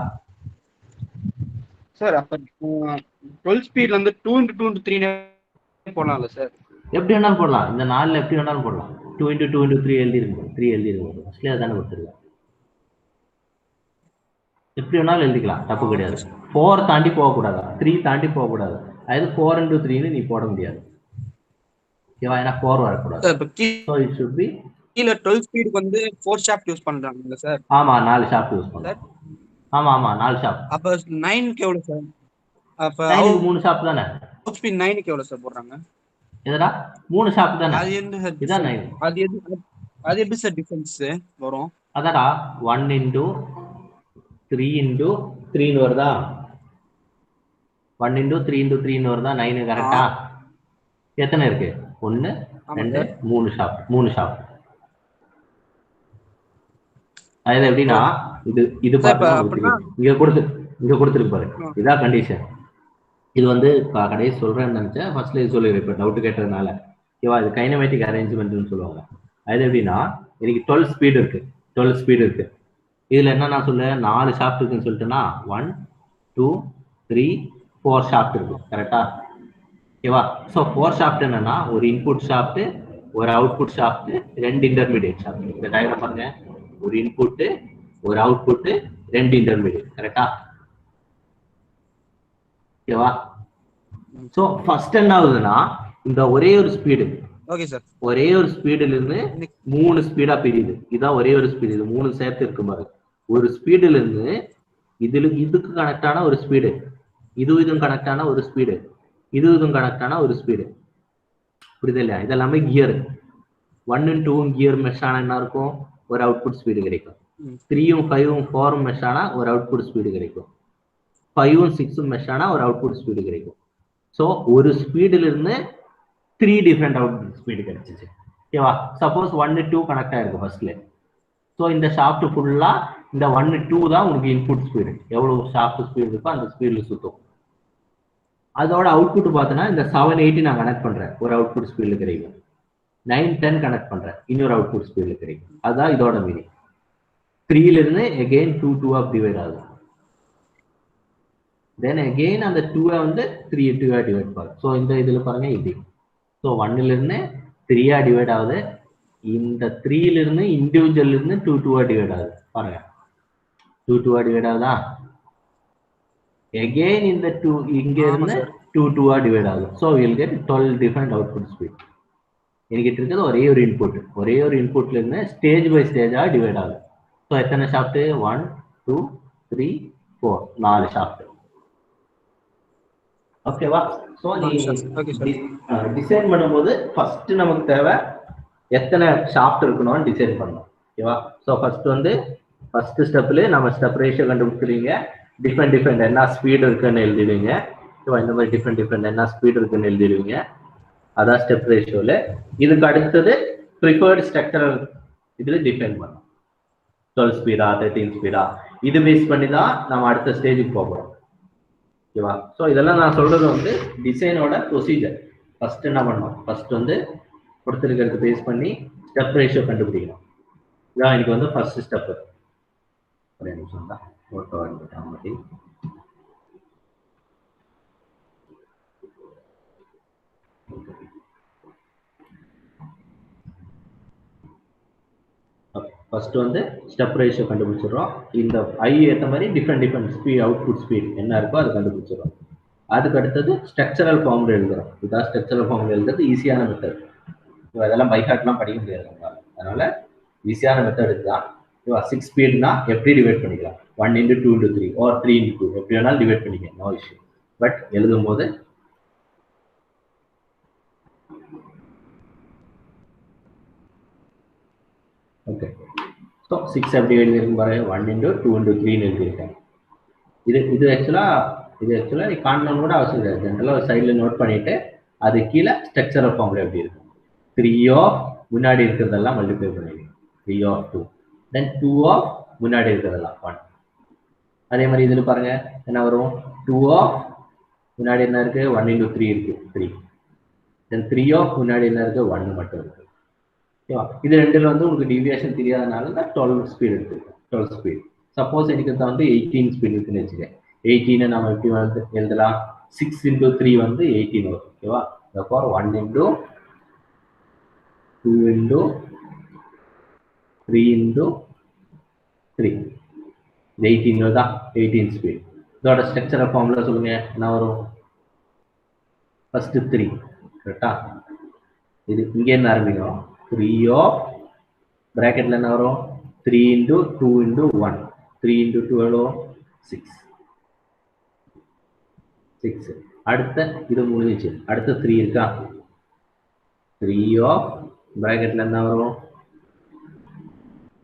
சார். அப்ப 12 ஸ்பீட்ல வந்து 2 into 2 into 3 போடலாம்ல சார்? எப்படி வேணாலும் போடலாம். இந்த 4ல எப்படி வேணாலும் போடலாம். 2 into 2 into 3 எழுதிருக்கும். 3 எழுதிருக்கும். ஃபர்ஸ்ட்லயே அதானே கொடுத்துருக்கேன். எப்படி வேணாலும் எழுதிக்கலாம், தப்பு கிடையாது. 4 தாண்டி போகக்கூடாது, 3 தாண்டி போகக்கூடாது. அதாவது 4 into 3ன்னு நீ போட முடியாது. ஓகேவா? ஏன்னா 4 வரக்கூடாது. ஸோ இட் ஷுட் பி கீழ 12 ஸ்பீடுக்கு வந்து 4 ஷாஃப்ட் யூஸ் பண்றாங்க சார்? ஆமா, 4 ஷாஃப்ட் யூஸ் பண்றாங்க. ஆமா ஆமா, 4 ஷாஃப்ட். அப்ப 9க்கு எவ்வளவு சார்? அப்ப 9க்கு 3 ஷாஃப்ட் தானே. அவுட் ஸ்பீட் 9க்கு எவ்வளவு சார் போடுறாங்க? எதுடா 3 ஷாஃப்ட் தானே. அது என்ன சார்? இதான் 9. அது எப்படி சார் டிஃபரன்ஸ் வரும்? அதாடா 1 into 3 into 3 ன்னு வருதா? 1 into 3 into 3 ன்னு வருதா? 9 கரெக்டா? எத்தனை இருக்கு? 1 2 3 ஷாஃப்ட். 3 ஷாஃப்ட். அது எப்படின்னா இது பாருங்க, இங்க கொடுத்துருக்கு பாரு. இதான் கண்டிஷன். இது வந்து கடைசி சொல்றேன்னு நினைச்சேன், ஃபர்ஸ்ட்ல சொல்லிடுறேன் இப்போ டவுட் கேட்டதுனால. ஓகேவா? இது கைனமேட்டிக் அரேஞ்ச்மெண்ட்னு சொல்லுவாங்க. அது எப்படின்னா எனக்கு 12 ஸ்பீடு இருக்கு. இதுல என்ன நான் சொல்ல 4 ஷாஃப்ட் இருக்குன்னு சொல்லிட்டேன்னா 1 2 3 4 ஷாஃப்ட் இருக்கு. கரெக்டா? ஓகேவா? ஸோ 4 ஷாஃப்ட் என்னன்னா ஒரு இன்புட் ஷாஃப்ட், ஒரு அவுட்புட் ஷாஃப்ட், 2 இன்டர்மீடியட் ஷாஃப்ட். இந்த டயக்ராம் பாருங்க, ஒரு இன்புட், ஒரு அவுட்புட், 2 இன்டர்மீடியட். கரெக்டா? ஓகேவா? ஸோ ஃபர்ஸ்ட் என்ன ஆகுதுன்னா இந்த ஒரே ஒரு ஸ்பீடு, ஒரே ஒரு ஸ்பீடுல இருந்து 3 ஸ்பீடா பிரியுது. இதான் ஒரே ஒரு ஸ்பீடு. இது 3 சேர்த்து இருக்கு பாரு. ஒரு ஸ்பீடுல இருந்து இதுக்கு கனெக்ட் ஆன ஒரு ஸ்பீடு, இதுவும் கனெக்ட் ஆன ஒரு ஸ்பீடு, இதுவும் கனெக்ட் ஆன ஒரு ஸ்பீடு. புரியுது இல்லையா? இதெல்லாமே கியர். 1 and 2 கியர் மெஷ் ஆனா என்ன இருக்கும்? ஒரு அவுட்புட் ஸ்பீடு கிடைக்கும். 3 5 4 மெஷ் ஆனா ஒரு அவுட்புட் ஸ்பீடு கிடைக்கும். 5 6 மெஷ் ஆனா ஒரு அவுட்புட் ஸ்பீடு கிடைக்கும். ஸோ ஒரு ஸ்பீடுல இருந்து 3 டிஃப்ரெண்ட் அவுட்புட் ஸ்பீடு கிடைச்சிச்சு. ஓகேவா? சப்போஸ் 1 2 கனெக்ட் ஆயிருக்கு ஃபர்ஸ்ட்ல. ஸோ இந்த ஷாஃப்ட் ஃபுல்லா இந்த 1 2 தான் உங்களுக்கு இன்புட் ஸ்பீடு. எவ்வளவு ஷாஃப்ட் ஸ்பீடு இருக்கோ அந்த ஸ்பீட்ல சுத்தும். அதோட அவுட்புட் பார்த்தோன்னா இந்த 7 8 நான் கனெக்ட் பண்றேன், ஒரு அவுட்புட் ஸ்பீட்ல கிடைக்கும். 9 10 கனெக்ட் பண்றேன், இன்னொரு அவுட்புட் ஸ்பீட்ல கிடைக்கும். அதுதான் இதோட மீனிங். 3ல இருந்து again 2 2 டிவைட் ஆகுது. then again அந்த 2 வந்து 3 2 டிவைட் பண்ணும். ஸோ இந்த இதுல பாருங்க இப்படி. ஸோ 1ல இருந்து 3 டிவைட் ஆகுது. இந்த 3ல இருந்து இண்டிவிஜுவல் இருந்து 2 2 டிவைட் ஆகுது. பாருங்க 2 2 டிவைட் ஆகுதா? again இந்த 2 இங்க இருந்து 2 2 டிவைட் ஆகுது. So we'll get 12 different output speed. எனக்கு இருக்கிறது ஒரே ஒரு இன்புட். ஒரே ஒரு இன்புட்ல இருந்து ஸ்டேஜ் பை ஸ்டேஜா டிவைட் ஆகுது. ஸோ எத்தனை ஷாஃப்ட்? 1 2 3 4 4 ஷாஃப்ட். ஓகேவா? ஸோ நீ டிசைன் பண்ணும்போது ஃபர்ஸ்ட் நமக்கு தேவை எத்தனை ஷாஃப்ட் இருக்கணும்னு டிசைன் பண்ணணும். ஓகேவா? ஸோ ஃபர்ஸ்ட் ஸ்டெப்ல நம்ம ஸ்டெப் ரேஷியோ கண்டுபிடிச்சிருவீங்க. டிஃப்ரெண்ட் என்ன ஸ்பீடு இருக்குன்னு எழுதிடுவீங்க. ஓகேவா? இந்த மாதிரி டிஃப்ரெண்ட் என்ன ஸ்பீடு இருக்குன்னு எழுதிடுவீங்க. அதான் ஸ்டெப் ரேஷியோல. இதுக்கு அடுத்தது ப்ரிஃபர்டு ஸ்ட்ரக்சரல் இதுல டிஃபைன் பண்ணணும். 12 ஸ்பீடா 13 ஸ்பீடா இது பேஸ் பண்ணி தான் நம்ம அடுத்த ஸ்டேஜுக்கு போகிறோம். ஓகேவா? ஸோ இதெல்லாம் நான் சொல்றது டிசைனோட ப்ரொசீஜர். ஃபர்ஸ்ட் என்ன பண்ணணும்? ஃபர்ஸ்ட் கொடுத்துருக்கிறது பேஸ் பண்ணி ஸ்டெப் ரேஷியோ கண்டுபிடிக்கணும். இதான் எனக்கு ஃபர்ஸ்ட் ஸ்டெப். ஒரே நிமிஷம் தான் ஃபோட்டோ எடுத்துட்டேன் மாதிரி. ஃபர்ஸ்ட் ஸ்டெப் ரேஷியோ கண்டுபிடிச்சிடுறோம். இந்த ஐ ஏற்ற மாதிரி டிஃப்ரெண்ட் ஸ்பீட் அவுட்புட் ஸ்பீட் என்ன இருக்கோ அதை கண்டுபிடிச்சிடுறோம். அதுக்கு அடுத்தது ஸ்ட்ரக்சரல் ஃபார்முலா எழுதுறோம். இதான் ஸ்ட்ரக்சரல் ஃபார்முலா எழுதுறது ஈஸியான மெத்தட். அதெல்லாம் பைஹார்ட்லாம் படிக்க முடியாது. அதனால ஈஸியான மெத்தட் இதுதான். 6 ஸ்பீட்னா எப்படி டிவைட் பண்ணிக்கலாம்? 1 into 2 into 3 or 3 into 2 எப்படி வேணாலும் டிவைட் பண்ணிக்கலாம், நோ இஷ்யூ. பட் எழுதும் போது ஓகே. ஸோ 6 எப்படி எழுதிருக்கு பாருங்க. 1 into 2 into 3 எழுதியிருக்கேன். இது ஆக்சுவலா நீ காணணும் கூட அவசியம் இல்லை. ஜென்ரலாக ஒரு சைடில் நோட் பண்ணிட்டு அது கீழே ஸ்ட்ரக்சரல் ஃபார்முலா எப்படி இருக்கும்? 3 of முன்னாடி இருக்கிறதெல்லாம் மல்டிப்ளை பண்ணிடுங்க. 3 of 2 தென் 2 of முன்னாடி இருக்கிறதெல்லாம் 1. அதே மாதிரி இதில் பாருங்க என்ன வரும்? 2 of முன்னாடி என்ன இருக்கு 1 into 3 இருக்கு 3 then 3 of முன்னாடி என்ன இருக்கு 1 மட்டும் இருக்கு ஓகேவா இது ரெண்டுல வந்து உங்களுக்கு டிவியேஷன் தெரியாதனால நான் 12 ஸ்பீட் எடுத்துருக்கேன் 12 ஸ்பீட் சப்போஸ் எனக்கு வந்து 18 ஸ்பீட் இருக்குன்னு வச்சுக்கேன் 18 நம்ம எப்படி வந்து எழுதலாம் 6 into 3 வந்து 18 வரும் ஓகேவா therefore 1 into 2 into 3 into 3 18 வருதா 18 ஸ்பீட் இதோட ஸ்ட்ரக்சரல் ஃபார்முலா சொல்லுங்க என்ன வரும் ஃபர்ஸ்ட் 3 கரெக்டா இது இங்க என்ன ஆரம்பிக்கும் 3 ஆஃப் பிராக்கெட்ல என்ன வரும் 3 into 2 into 1 3 into 2 எவ்வளோ 6 அடுத்த இது முடிஞ்சிச்சு அடுத்த 3 இருக்கா 3 ஆஃப் பிராக்கெட்ல என்ன வரும்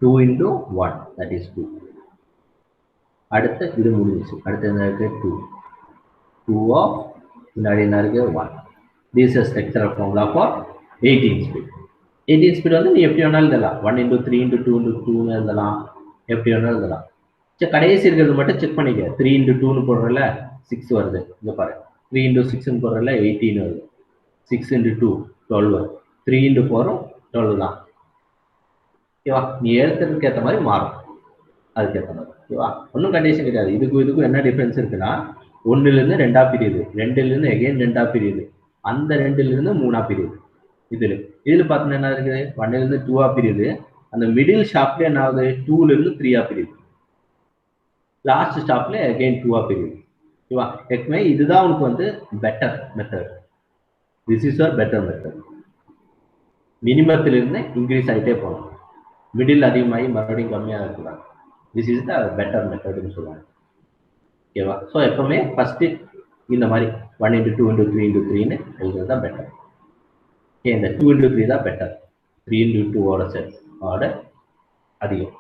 2 into 1 that is 2 அடுத்த இது முடிஞ்சிச்சு அடுத்து என்ன இருக்கு 2 ஆஃப் முன்னாடி என்ன இருக்கு 1 this is structural formula for 18 speed 18 speed வந்து நீ எப்படி வேணாலும் எழுதலாம் 1 into 3 into 2 into 2 எழுதலாம் எப்படி வேணாலும் எழுதலாம் சரி கடைசி இருக்கிறது மட்டும் செக் பண்ணிக்க 3 into 2 போடுறல 6 வருது இங்க பாரு 3 into 6 போடுறல 18 வருது 6 into 2 12 வருது 3 into 4 12 தான் ஓகேவா நீ எழுதுறதுக்கு ஏற்ற மாதிரி மாறும் அதுக்கு ஏற்ற மாதிரி ஓகேவா ஒன்றும் கண்டிஷன் கிடையாது இதுக்கும் என்ன டிஃபரன்ஸ் இருக்குன்னா 1ல இருந்து 2ஆ பிரியுது 2ல இருந்து அகைன் 2ஆ பிரியுது அந்த 2ல இருந்து 3ஆ பிரியுது இதுல பார்த்தீங்கன்னா என்ன இருக்குது 1ல இருந்து 2ஆ பிரியுது அந்த மிடில் ஷாப்ல என்ன ஆகுது 2ல இருந்து 3ஆ பிரியுது லாஸ்ட் ஸ்டாப்ல அகைன் 2ஆ பிரியுது ஓகேவா எப்பவுமே இதுதான் உனக்கு வந்து better method this is your better method மினிமத்துல இருந்து இன்க்ரீஸ் ஆகிட்டே போகணும் மிடில் அதிகமாகி மறுபடியும் கம்மியாக இருக்கக்கூடாது திஸ் இஸ் த பெட்டர் மெத்தட்னு சொல்லுவாங்க ஓகேவா ஸோ எப்பவுமே ஃபர்ஸ்ட் இந்த மாதிரி 1 into 2 into 3 into 3ன்னு எழுதுறது தான் பெட்டர் ஓகே இந்த 2 into 3 தான் பெட்டர் 3 into 2 ஓட செட் ஓட அதிகம்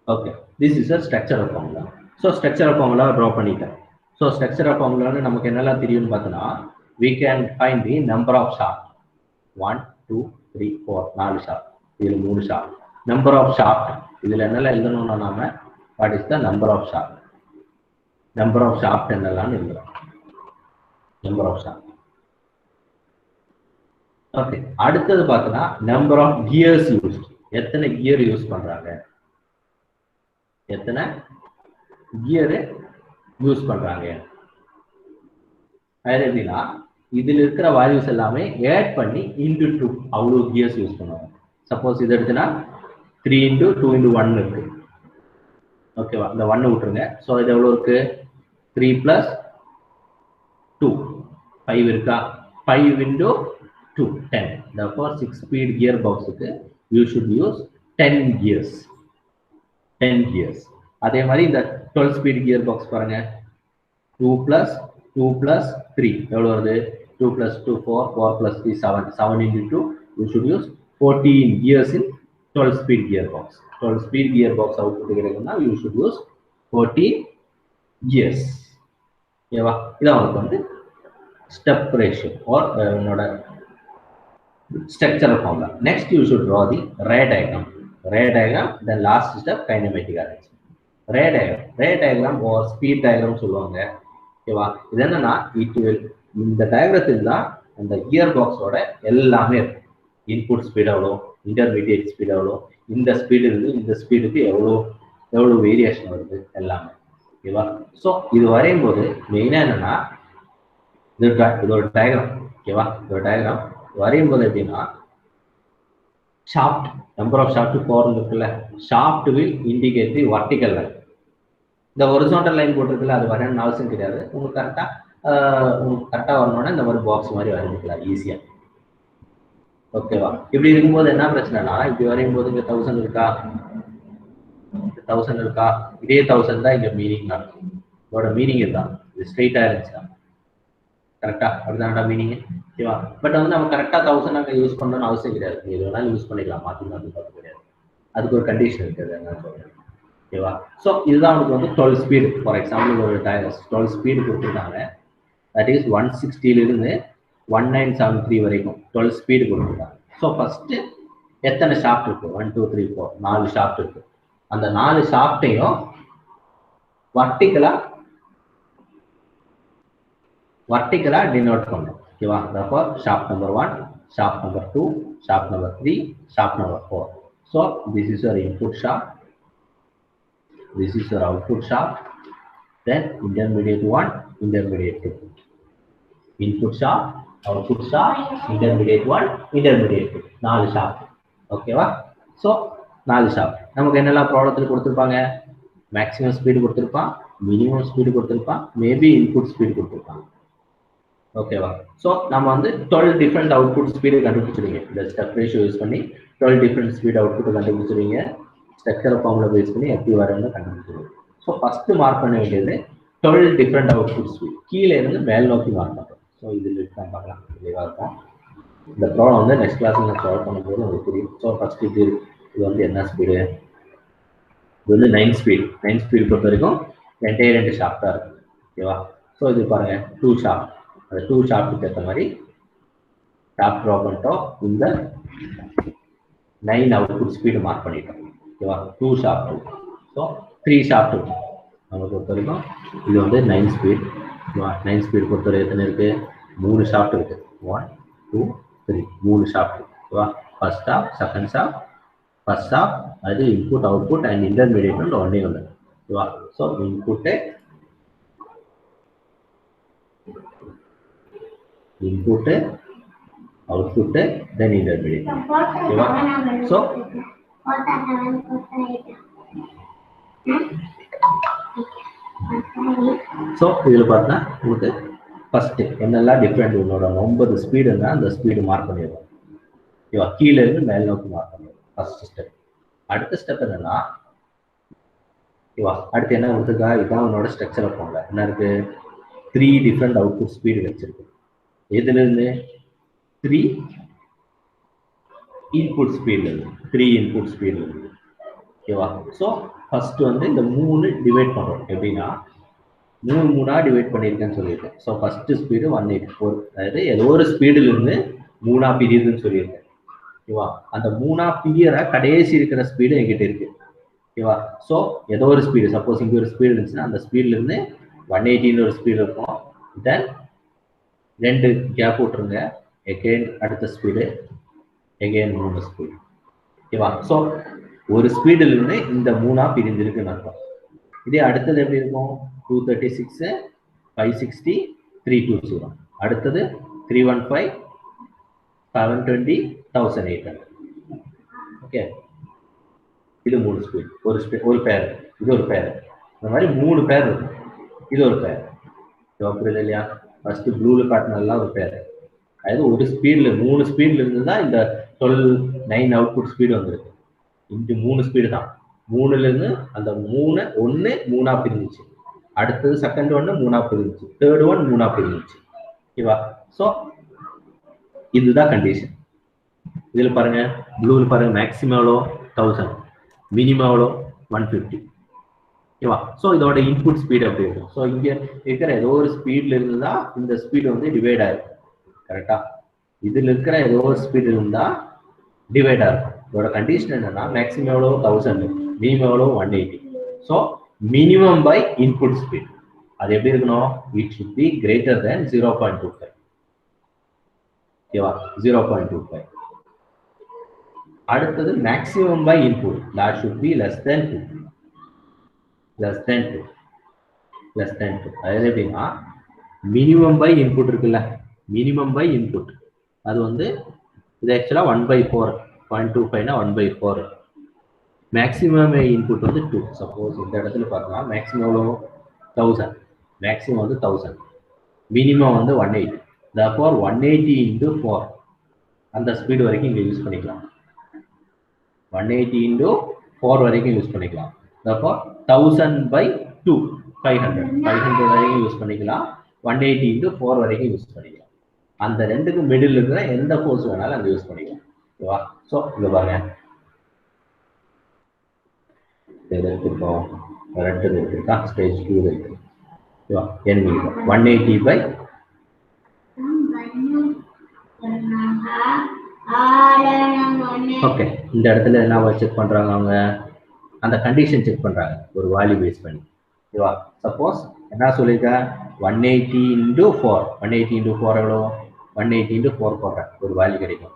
okay this is a structural formula so structural formula draw பண்ணிட்டேன் ஸோ ஸ்ட்ரக்சரல் ஃபார்முலான்னு நமக்கு என்னெல்லாம் தெரியும்னு பார்த்தோன்னா we can find the number of shaft 1 2 3 4 4 shaft இதுல 3 shaft number of shaft இதுல என்னெல்லாம் எழுதணும்னா நாம what is the number of shaft என்னெல்லாம் எழுதலாம் number of shaft ஓகே அடுத்தது பார்த்தா number of gears used எத்தனை கியர் யூஸ் பண்றாங்க எத்தனை கியர் யூஸ் பண்றாங்க அது எப்படின்னா இதுல இருக்கிற வேல்யூஸ் எல்லாமே ஆட் பண்ணி into 2 அவ்வளவு கியர்ஸ் யூஸ் பண்ணுவாங்க சப்போஸ் இது எடுத்தனா 3 into 2 into 1 இருக்கு ஓகேவா இந்த 1 விட்டுருங்க ஸோ இது எவ்வளவு இருக்கு 3 plus 2 5 இருக்கா 5 into 2 10 therefore 6 speed gearbox க்கு you should use 10 gears அதே மாதிரி இந்த 12 speed gearbox பாருங்க 2 plus 3 எவ்வளவு வருது 2 plus 2 4 plus 3 7 into 2 you should use 14 gears in 12 speed gearbox 12 speed gearbox output கிடைக்கும்னா you should use 14 gears ஓகேவா இதான் உங்களுக்கு வந்து ஸ்டெப் ரேஷியோ or என்னோட structural formula. Next you should draw the ray diagram then last step kinematic arrangement. ray diagram or speed diagram சொல்லுவாங்க ஓகேவா இது என்னன்னா it will இந்த டயகிராத்தில் தான் அந்த கியர் பாக்ஸோட எல்லாமே இருக்கு இன்புட் ஸ்பீட் எவ்வளோ இன்டர்மீடியட் ஸ்பீட் எவ்வளோ இந்த ஸ்பீடு இருந்து இந்த ஸ்பீடுக்கு எவ்வளோ வேரியேஷன் வருது எல்லாமே ஓகேவா ஸோ இது வரையும் போது மெயினாக என்னன்னா இதோட டயக்ராம் ஓகேவா இதோட டயக்ராம் வரையும் போது எப்படின்னா ஷாஃப்ட் நம்பர் ஆஃப் ஷாஃப்ட் 4 இருக்குல்ல shaft will indicate the vertical line இந்த ஹொரிசாண்டல் லைன் போட்டிருக்குல்ல அது வரையணும்னு அவசியம் கிடையாது உங்களுக்கு கரெக்டாக வரணும்னா இந்த மாதிரி பாக்ஸ் மாதிரி வரைஞ்சிக்கலாம் ஈஸியாக ஓகேவா இப்படி இருக்கும்போது என்ன பிரச்சனைனா இப்படி வரையும் போது இங்க 1000 இருக்கா 1000 இருக்கா இதே 1000 தான் இங்க மீனிங் நடக்கும் இதோட மீனிங் இதுதான் இது ஸ்ட்ரெயிட்டா இருந்துச்சுன்னா கரெக்டா அப்படிதான்டா மீனிங் ஓகேவா பட் வந்து நம்ம கரெக்டா 1000 அங்க யூஸ் பண்ணணும்னு அவசியம் கிடையாது எது வேணாலும் யூஸ் பண்ணிக்கலாம் மாத்தி பார்த்து கிடையாது அதுக்கு ஒரு கண்டிஷன் இருக்குது என்ன சொல்றேன் ஓகேவா ஸோ இதுதான் உங்களுக்கு வந்து 12 ஸ்பீடு ஃபார் எக்ஸாம்பிள் ஒரு 12 ஸ்பீடு கொடுத்துருக்காங்க தட் இஸ் 160 இருந்து 1973 வரைக்கும் 12 ஸ்பீடு கொடுத்துருக்காங்க ஸோ ஃபர்ஸ்ட் எத்தனை ஷாஃப்ட் இருக்கு 1 2 3 4 4 ஷாஃப்ட் இருக்கு அந்த 4 ஷாஃப்டையும் வர்டிகலா vertically denote பண்ணணும். ஓகேவா? therefore shaft number 1, shaft number 2, shaft number 3, shaft number 4. So this is your input shaft, this is your output shaft, then intermediate 1, intermediate 2. Input shaft, output shaft, intermediate 1, intermediate 2. 4 shaft. ஓகேவா? so 4 shaft. நமக்கு என்னெல்லாம் ப்ராப்ளத்தில் கொடுத்திருப்பாங்க? Maximum speed கொடுத்திருப்பான், minimum speed கொடுத்திருப்பான், maybe input speed கொடுத்திருப்பாங்க. ஓகேவா? So நம்ம வந்து 12 டிஃப்ரெண்ட் அவுட்புட் ஸ்பீடு கண்டுபிடிச்சிருவீங்க. இந்த ஸ்டெப் ரேஷியோ யூஸ் பண்ணி 12 டிஃப்ரெண்ட் ஸ்பீட் அவுட்புட் கண்டுபிடிச்சிருவீங்க. ஸ்ட்ரக்சர் ஃபார்முலா பேஸ் பண்ணி எப்படி வரும்னு கண்டுபிடிச்சிருவீங்க. ஸோ ஃபர்ஸ்ட் மார்க் பண்ண வேண்டியது 12 டிஃப்ரெண்ட் அவுட்புட் ஸ்பீட். கீழே இருந்து மேல் நோக்கி மார்க் பண்ணுறோம். ஸோ இதில் இருக்கான்னு பார்க்கலாம். தெளிவாக இருக்கும். இந்த ப்ராப்ளம் வந்து நெக்ஸ்ட் கிளாஸில் நான் சால்வ் பண்ணும்போது உங்களுக்கு புரியும். ஸோ ஃபர்ஸ்ட் இது வந்து என்ன ஸ்பீடு? இது வந்து 9 ஸ்பீட். 9 ஸ்பீடு பொறுத்த வரைக்கும் 2 ஷாஃப்டாக இருக்கும். ஓகேவா? ஸோ இது பாருங்க 2 ஷாஃப்ட். அந்த 2 ஷாஃப்ட்டுக்கு ஏற்ற மாதிரி ஷாஃப்ட் ட்ரா பண்ணிட்டோம். இந்த 9 அவுட்புட் ஸ்பீடு மார்க் பண்ணிட்டோம். ஓகேவா? 2 ஷாஃப்ட். ஸோ 3 ஷாஃப்ட் நம்ம பொறுத்த வரைக்கும் இது வந்து 9 ஸ்பீட். 9 ஸ்பீடு பொறுத்த வரைக்கும் எத்தனை இருக்கு? 3 ஷாஃப்ட் இருக்கு. 1, 2, 3 3 ஷாஃப்ட். ஓகேவா? First shaft, second shaft, first shaft, அது இன்புட் அவுட்புட் அண்ட் இன்டர்மீடியட் ஒன்னே ஒன்று. ஓகேவா? So input output, then intermediate. Okay. So இதில் பார்த்தா உங்களுக்கு ஃபர்ஸ்ட் என்னெல்லாம் டிஃப்ரெண்ட் உங்களோட 9 ஸ்பீடுன்னா அந்த ஸ்பீடு மார்க் பண்ணிடுவோம். ஓகேவா? கீழே இருந்து மேல் நோக்கி மார்க் பண்ணிடுவோம். First step. அடுத்த ஸ்டெப் என்னன்னா, ஓகேவா? அடுத்து என்ன கொடுத்துருக்கா? இதான் உன்னோட ஸ்ட்ரக்சரை போங்க. என்ன இருக்கு? 3 டிஃப்ரெண்ட் அவுட்புட் ஸ்பீடு வச்சிருக்கு. எதுல இருந்து? 3 இன்புட் ஸ்பீட்ல இருந்து. 3 இன்புட் ஸ்பீட்ல இருந்து. ஓகேவா? ஸோ ஃபர்ஸ்ட் வந்து இந்த 3 டிவைட் பண்றோம். எப்படின்னா 3 டிவைட் பண்ணியிருக்கேன்னு சொல்லியிருக்கேன். So first speed 184. அதாவது ஏதோ ஒரு ஸ்பீடுல இருந்து 3 பிரியுதுன்னு சொல்லியிருக்கேன். ஓகேவா? அந்த 3 பிரியற கடைசி இருக்கிற ஸ்பீடு எங்கிட்ட இருக்கு. ஓகேவா? ஸோ ஏதோ ஒரு ஸ்பீடு, சப்போஸ் இங்கே ஒரு ஸ்பீடு இருந்துச்சுன்னா அந்த ஸ்பீட்ல இருந்து 180 ஒரு ஸ்பீடு இருக்கும். தென் 2 கேப் விட்டுருங்க. எகெயின் அடுத்த ஸ்பீடு, எகெயின் 3 ஸ்பீடு. ஓகேவா? ஸோ ஒரு ஸ்பீடுல இருந்து இந்த 3 பிரிஞ்சிருக்குன்னு அர்த்தம். இதே அடுத்தது எப்படி இருக்கும்? 236, 560, 320. அடுத்தது 315, 720, 1800. ஓகே, இது 3 ஸ்பீட். ஒரு பேர், இது ஒரு பேர். இந்த மாதிரி 3 பேர் இருக்கும். இது ஒரு பேர். புரியுது இல்லையா? ஃபர்ஸ்ட் ப்ளூல காட்டினதெல்லாம் ஒரு பேர். அதாவது ஒரு ஸ்பீட்ல 3 ஸ்பீட்ல இருந்து தான் இந்த 9 அவுட்புட் ஸ்பீடு வந்திருக்கு. இந்த 3 ஸ்பீடு தான். 3ல இருந்து அந்த 3 பிரிஞ்சிச்சு. அடுத்தது செகண்ட் 3 பிரிஞ்சிச்சு. தேர்ட் 3 பிரிஞ்சிச்சு. ஓகேவா? ஸோ இதுதான் கண்டிஷன். இதுல பாருங்க, ப்ளூல பாருங்க மேக்ஸிமம் எவ்வளோ? 1000, மினிமம் எவ்வளோ? 150. ஓகேவா? ஸோ இதோட இன்புட் ஸ்பீடு அப்படி இருக்கும். ஸோ இங்க இருக்கிற ஏதோ ஒரு ஸ்பீட்ல இருந்து தான் இந்த ஸ்பீடு வந்து டிவைட் ஆயிருக்கும். கரெக்டா? இதுல இருக்கிற ஏதோ ஒரு ஸ்பீடு இருந்தா டிவைட் ஆகும். இதோட கண்டிஷன் என்னன்னா மேக்ஸிமம் எவ்வளோ? 1000, மினிமம் எவ்வளோ? 180. So minimum by input speed அது எப்படி இருக்கணும்? It should be greater than 0.25. ஓகேவா? 0.25. அடுத்தது maximum by input, that should be less than 2. அதாவது எப்படின்னா மினிமம் பை இன்புட் இருக்குல்ல, மினிமம் பை இன்புட் அது வந்து இது ஆக்சுவலா 1/4. 0.25னா 1/4. மேக்ஸிமம் இன்புட் வந்து 2. சப்போஸ் இந்த இடத்துல பார்த்தா மேக்ஸிமம் எவ்வளோ? 1000. மேக்ஸிமம் வந்து 1000, மினிமம் வந்து 180. therefore 180 into 4 அந்த ஸ்பீடு வரைக்கும் இங்க யூஸ் பண்ணிக்கலாம். 180 into 4 வரைக்கும் யூஸ் பண்ணிக்கலாம். therefore 1000/2 500 வரைக்கும் யூஸ் பண்ணிக்கலாம். 180 into 4 வரைக்கும் யூஸ் பண்ணிக்கலாம். அந்த ரெண்டுக்கு மிடில் இருக்கிற எந்த ஃபோர்ஸ் வேணாலும் அங்க யூஸ் பண்ணிக்கலாம். ஓகேவா? ஸோ இங்க பாருங்க, எடுத்துக்கோம் ரெண்டு எடுத்துக்கா, ஸ்டேஜ் 2 இருக்கு. ஓகேவா? n 180/, okay. இந்த இடத்துல என்ன செக் பண்றாங்க? அவங்க அந்த கண்டிஷன் செக் பண்றாங்க ஒரு வேல்யூ பேஸ் பண்ணி. ஓகேவா? சப்போஸ் என்ன சொல்லியிருக்கேன்? 180 into 4 180 into 4 எவ்வளோ 180 into 4 போடுறேன் ஒரு வேல்யூ கிடைக்கும்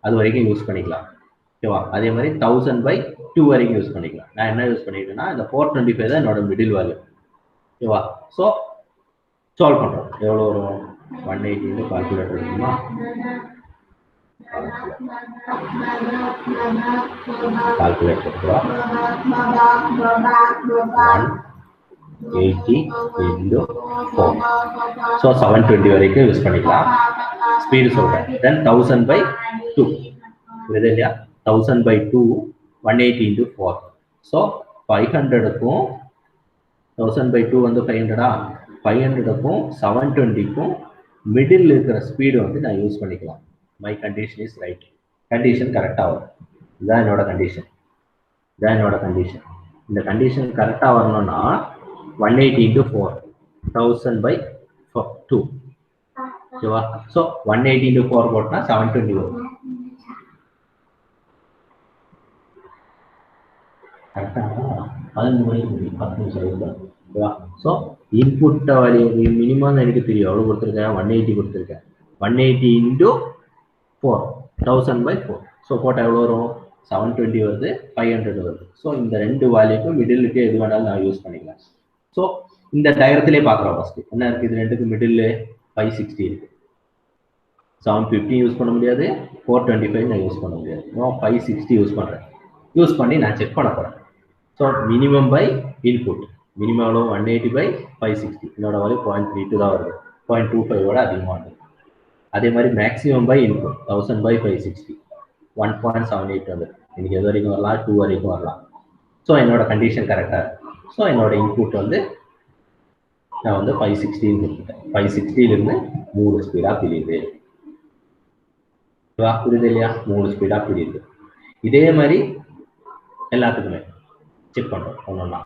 அது வரைக்கும் யூஸ் பண்ணிக்கலாம் ஓகேவா அதே மாதிரி 1000/2 வரைக்கும் யூஸ் பண்ணிக்கலாம் நான் என்ன யூஸ் பண்ணிருக்கேன்னா இந்த 425 தான் என்னோட மிடில் வேல்யூ ஓகேவா ஸோ சால்வ் பண்ணுறோம் எவ்வளோ வரும் 180 into கால்குலேட்டர் இருக்குமா calculator 180 into 4 so 720 வரைக்கும் யூஸ் பண்ணிக்கலாம் ஸ்பீடு சொல்றேன் then 1000/2 புரியுது இல்லையா 1000/2 180 into 4 so 500க்கும் 1000/2 வந்து 500 500க்கும் 720க்கும் மிடில் இருக்கிற ஸ்பீடு வந்து நான் யூஸ் பண்ணிக்கலாம் my condition is right condition கரெக்டா வரும் இதான் என்னோட கண்டிஷன் இந்த கண்டிஷன் கரெக்டா வரணும்னா 180 into 4 1000/2 ஓகேவா ஸோ 180 into 4 போட்டா 720 வரும் கரெக்டா 11 மணிக்கு 10 நிமிஷம் ஓகேவா ஸோ இன்புட் வேல்யூ மினிமம் எனக்கு தெரியும் எவ்வளோ கொடுத்துருக்கேன் 180 கொடுத்துருக்கேன் 180 into 4 1000/4 ஸோ போட்டால் எவ்வளோ வரும் 720 வருது 500 வருது ஸோ இந்த ரெண்டு வேல்யூக்கும் மிடிலுக்கு எது வேணாலும் நான் யூஸ் பண்ணிக்கலாம் ஸோ இந்த டயரத்திலே பார்க்குறோம் ஃபர்ஸ்ட் என்ன இருக்குது இது ரெண்டுக்கு மிடில் 560 இருக்கு 750 யூஸ் பண்ண முடியாது 425 நான் யூஸ் பண்ண முடியாது நான் 560 யூஸ் பண்ணி நான் செக் பண்ண போகிறேன் so minimum by input minimum எவ்வளோ 180/560 என்னோட வேல்யூ 0.32 தான் வருது 0.25 அதிகமாக வருது அதே மாதிரி மேக்ஸிமம் பை இன்புட் 1000/560 1.78 வந்து இன்னைக்கு எது வரைக்கும் வரலாம் 2 வரைக்கும் வரலாம் ஸோ என்னோட கண்டிஷன் கரெக்டாக இருக்கு ஸோ என்னோட இன்புட் வந்து நான் வந்து 560 கொடுத்துட்டேன் 560லேருந்து 3 ஸ்பீடாக பிரியுது புரியுது இல்லையா 3 ஸ்பீடாக பிரியுது இதே மாதிரி எல்லாத்துக்குமே செக் பண்ணுறோம் ஒன்றா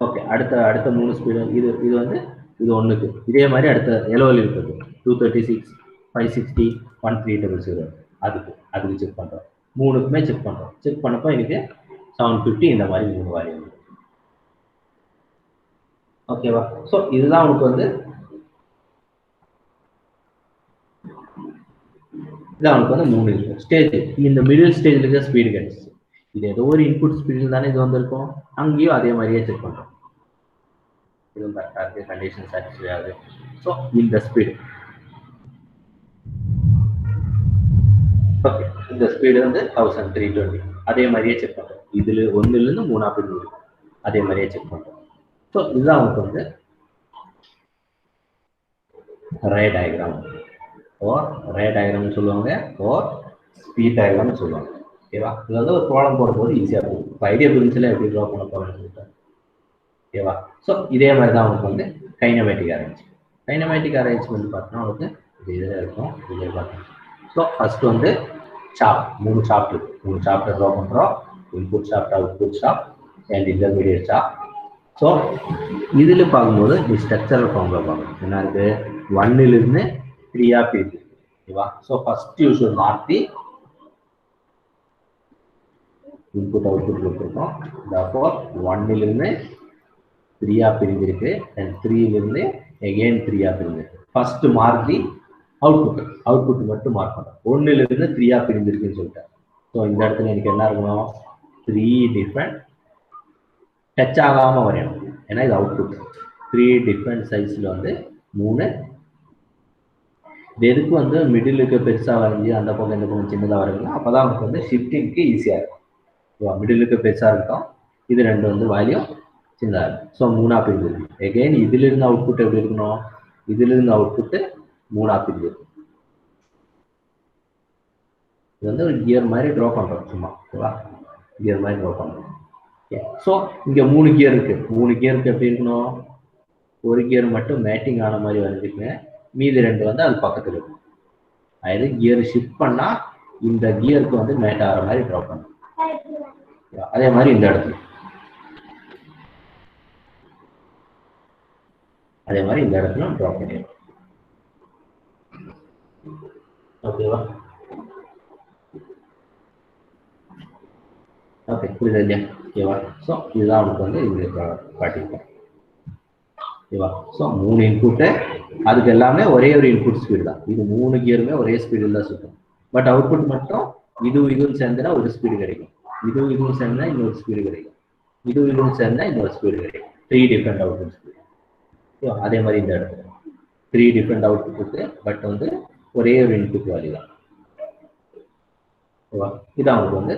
ஓகே அடுத்த 3 ஸ்பீடு இது வந்து இது ஒன்றுக்கு இதே மாதிரி அடுத்த எலோவில் இருக்குது 236 560 1300 அதுக்கு செக் பண்ணுறோம் மூணுக்குமே செக் பண்ணப்போ எனக்கு 750 இந்த மாதிரி 3 வேல்யூ ஓகேவா ஸோ இதுதான் உனக்கு வந்து இதான் உனக்கு வந்து 3 இருக்கும் ஸ்டேஜ் இந்த மிடில் ஸ்டேஜில் இருக்க ஸ்பீடு கிடைச்சிச்சு இது ஏதோ ஒரு இன்புட் ஸ்பீடில் தானே இது வந்திருக்கும் அங்கேயும் அதே மாதிரியே செக் பண்ணுறோம் இதுவும் கரெக்டாக இருக்குது கண்டிஷன் சாட்டிஸ்ஃபை ஆகுது ஸோ இந்த ஸ்பீடு ஓகே இந்த ஸ்பீடு வந்து 1320 அதே மாதிரியே செக் பண்ணுறோம் இதில் 1லேருந்து 3 பிரிவு அதே மாதிரியே செக் பண்ணுறோம் ஸோ இதுதான் உங்களுக்கு வந்து ரே டயக்ராம் ரே டயக்ராம்னு சொல்லுவாங்க ஸ்பீட் டயக்ராம்னு சொல்லுவாங்க ஓகேவா இது வந்து ஒரு ப்ராப்ளம் போடும்போது ஈஸியாக இருக்கும் இப்போ ஐடியா பிரின்ஸில் எப்படி ட்ரா பண்ண போகிறேன்னு சொல்லிட்டு ஓகேவா ஸோ இதே மாதிரி தான் உங்களுக்கு வந்து கைனமேட்டிக் அரேஞ்ச்மெண்ட் பார்த்தோன்னா உங்களுக்கு இதில் இருக்கும் இதே பார்த்தோம் ஸோ ஃபர்ஸ்ட் வந்து மூணு சாப்டர் ட்ரா பண்ணுறோம் input shaft output shaft and intermediate shaft so இதில் பார்க்கும்போது இந்த ஸ்ட்ரக்சரல் ஃபார்முலா பார்க்கணும் என்ன இருக்குது 1லேருந்து 3 பிரியுது ஓகேவா so first you should mark the input output கொடுத்துருக்கோம் therefore 1லேருந்து 3 பிரிஞ்சிருக்கு and 3லேருந்து again 3 பிரிஞ்சிருக்கு ஃபர்ஸ்ட் மார்க் தி அவுட்புட் மட்டும் மார்க் பண்ணுறோம் 1லேருந்து 3 பிரிஞ்சிருக்குன்னு சொல்லிட்டேன் ஸோ இந்த இடத்துல எனக்கு என்ன இருக்கணும் 3 டிஃப்ரெண்ட் டச் ஆகாமல் வரையணும் ஏன்னா இது அவுட்புட் 3 டிஃப்ரெண்ட் சைஸில் வந்து 3 இது எதுக்கு வந்து மிடிலுக்கு பெருசாக வரைஞ்சி அந்த பக்கம் இந்த பக்கம் சின்னதாக வரைஞ்சினா அப்போ தான் நமக்கு வந்து ஷிஃப்டிங்க்கு ஈஸியாக இருக்கும் மிடிலுக்கு பெருசாக இருக்கும் இது ரெண்டு வந்து வேல்யூ சின்னதாக இருக்கும் ஸோ 3 பிரிஞ்சிருக்கு எகெயின் இதிலிருந்து அவுட்புட் எப்படி இருக்கணும் இதிலிருந்து அவுட்புட்டு 3 பிரிஞ்சிருக்கு இது வந்து ஒரு கியர் மாதிரி ட்ரா பண்ணுறோம் சும்மா ஓகேவா கியர் மாதிரி ட்ரா பண்ணுறோம் ஓகே ஸோ இங்கே 3 கியர் இருக்குது 3 கியருக்கு எப்படி இருக்கணும் ஒரு கியர் மட்டும் மேட்டிங் ஆன மாதிரி வரைஞ்சிக்கங்க மீதி 2 வந்து அது பக்கத்தில் இருக்கும் அதாவது கியர் ஷிஃப்ட் பண்ணால் இந்த கியருக்கு வந்து மேட் ஆகிற மாதிரி ட்ரா பண்ணும் அதே மாதிரி இந்த இடத்துல ட்ரா பண்ணிடும் ஓகேவா ஓகே புரியுது இல்லையா? ஓகேவா? ஸோ இதுதான் அவனுக்கு வந்து இது காட்டியிருக்கோம். ஓகேவா? ஸோ 3 இன்புட்டு, அதுக்கு எல்லாமே ஒரே ஒரு இன்புட் ஸ்பீடு தான். இது 3 கியருமே ஒரே ஸ்பீடில் தான் சுற்றும். பட் அவுட்புட் மட்டும் இதுவும் சேர்ந்துனா ஒரு ஸ்பீடு கிடைக்கும், இதுவும் சேர்ந்தா இன்னொரு ஸ்பீடு கிடைக்கும், இதுவும் சேர்ந்தா இன்னொரு ஸ்பீடு கிடைக்கும். 3 டிஃப்ரெண்ட் அவுட்புட் ஸ்பீடு. அதே மாதிரி இந்த இடத்துல 3 டிஃப்ரெண்ட் அவுட்புட் இருக்கு, பட் வந்து ஒரே ஒரு இன்புட் வேல்யூ தான். இது அவங்களுக்கு வந்து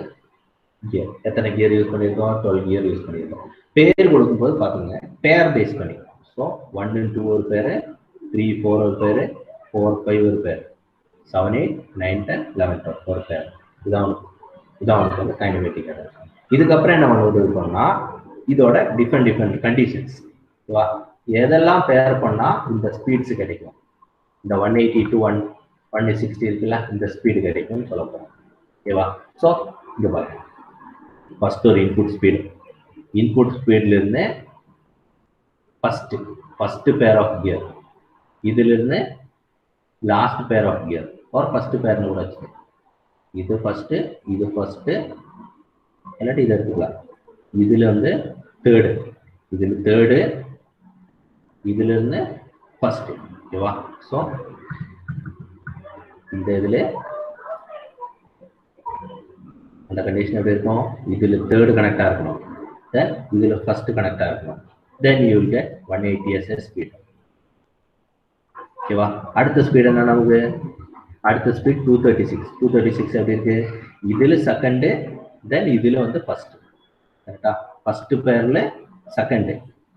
கியர். எத்தனை கியர் யூஸ் பண்ணியிருக்கோம்? 12 கியர் யூஸ் பண்ணியிருக்கோம். பேர் கொடுக்கும்போது பார்த்துங்க, பேர் பேஸ் பண்ணி. ஸோ 1 and 2 ஒரு பேர், 3, 4 ஒரு பேர், 4, 5 ஒரு பேர், 7, 8, 9, 10, 11, 12 ஒரு பேர். இதான் அவனுக்கு வந்து கைனமேட்டிக் அரேஞ்ச்மெண்ட். இதுக்கப்புறம் என்ன பண்ண இருக்கோம்னா, இதோட டிஃப்ரெண்ட் கண்டிஷன்ஸ். ஓகேவா? எதெல்லாம் பேர் பண்ணா இந்த ஸ்பீட்ஸ் கிடைக்கும், இந்த 180 to 160 இருக்குல்ல, இந்த ஸ்பீடு கிடைக்கும்னு சொல்ல போறோம். ஓகேவா? ஸோ இங்க பாருங்க, ஃபர்ஸ்ட் ஒரு இன்புட் ஸ்பீட்ல இருந்து ஃபர்ஸ்ட் பேர் ஆஃப் கியர், இதுல இருந்து லாஸ்ட் பேர் ஆஃப் கியர் ஒரு ஃபர்ஸ்ட் பேர்னு கூட வச்சு, இது ஃபர்ஸ்ட் இல்லாட்டி இதை எடுத்துக்கலாம். இதுல வந்து தேர்டு, இதுல இருந்து ஃபர்ஸ்ட். ஓகேவா? ஸோ இந்த இதுல அந்த கண்டிஷன் எப்படி இருக்கும்? இதுல தேர்டு கனெக்டா இருக்கணும், தென் இதுல ஃபர்ஸ்ட் கனெக்டா இருக்கணும், then you will get 180 as a speed. ஓகேவா? அடுத்த ஸ்பீட் என்ன நமக்கு? அடுத்த ஸ்பீட் 236 எப்படி இருக்கு? இதுல செகண்ட், தென் இதுல வந்து ஃபர்ஸ்ட். கரெக்டா? ஃபர்ஸ்ட் பேர்ல செகண்ட்,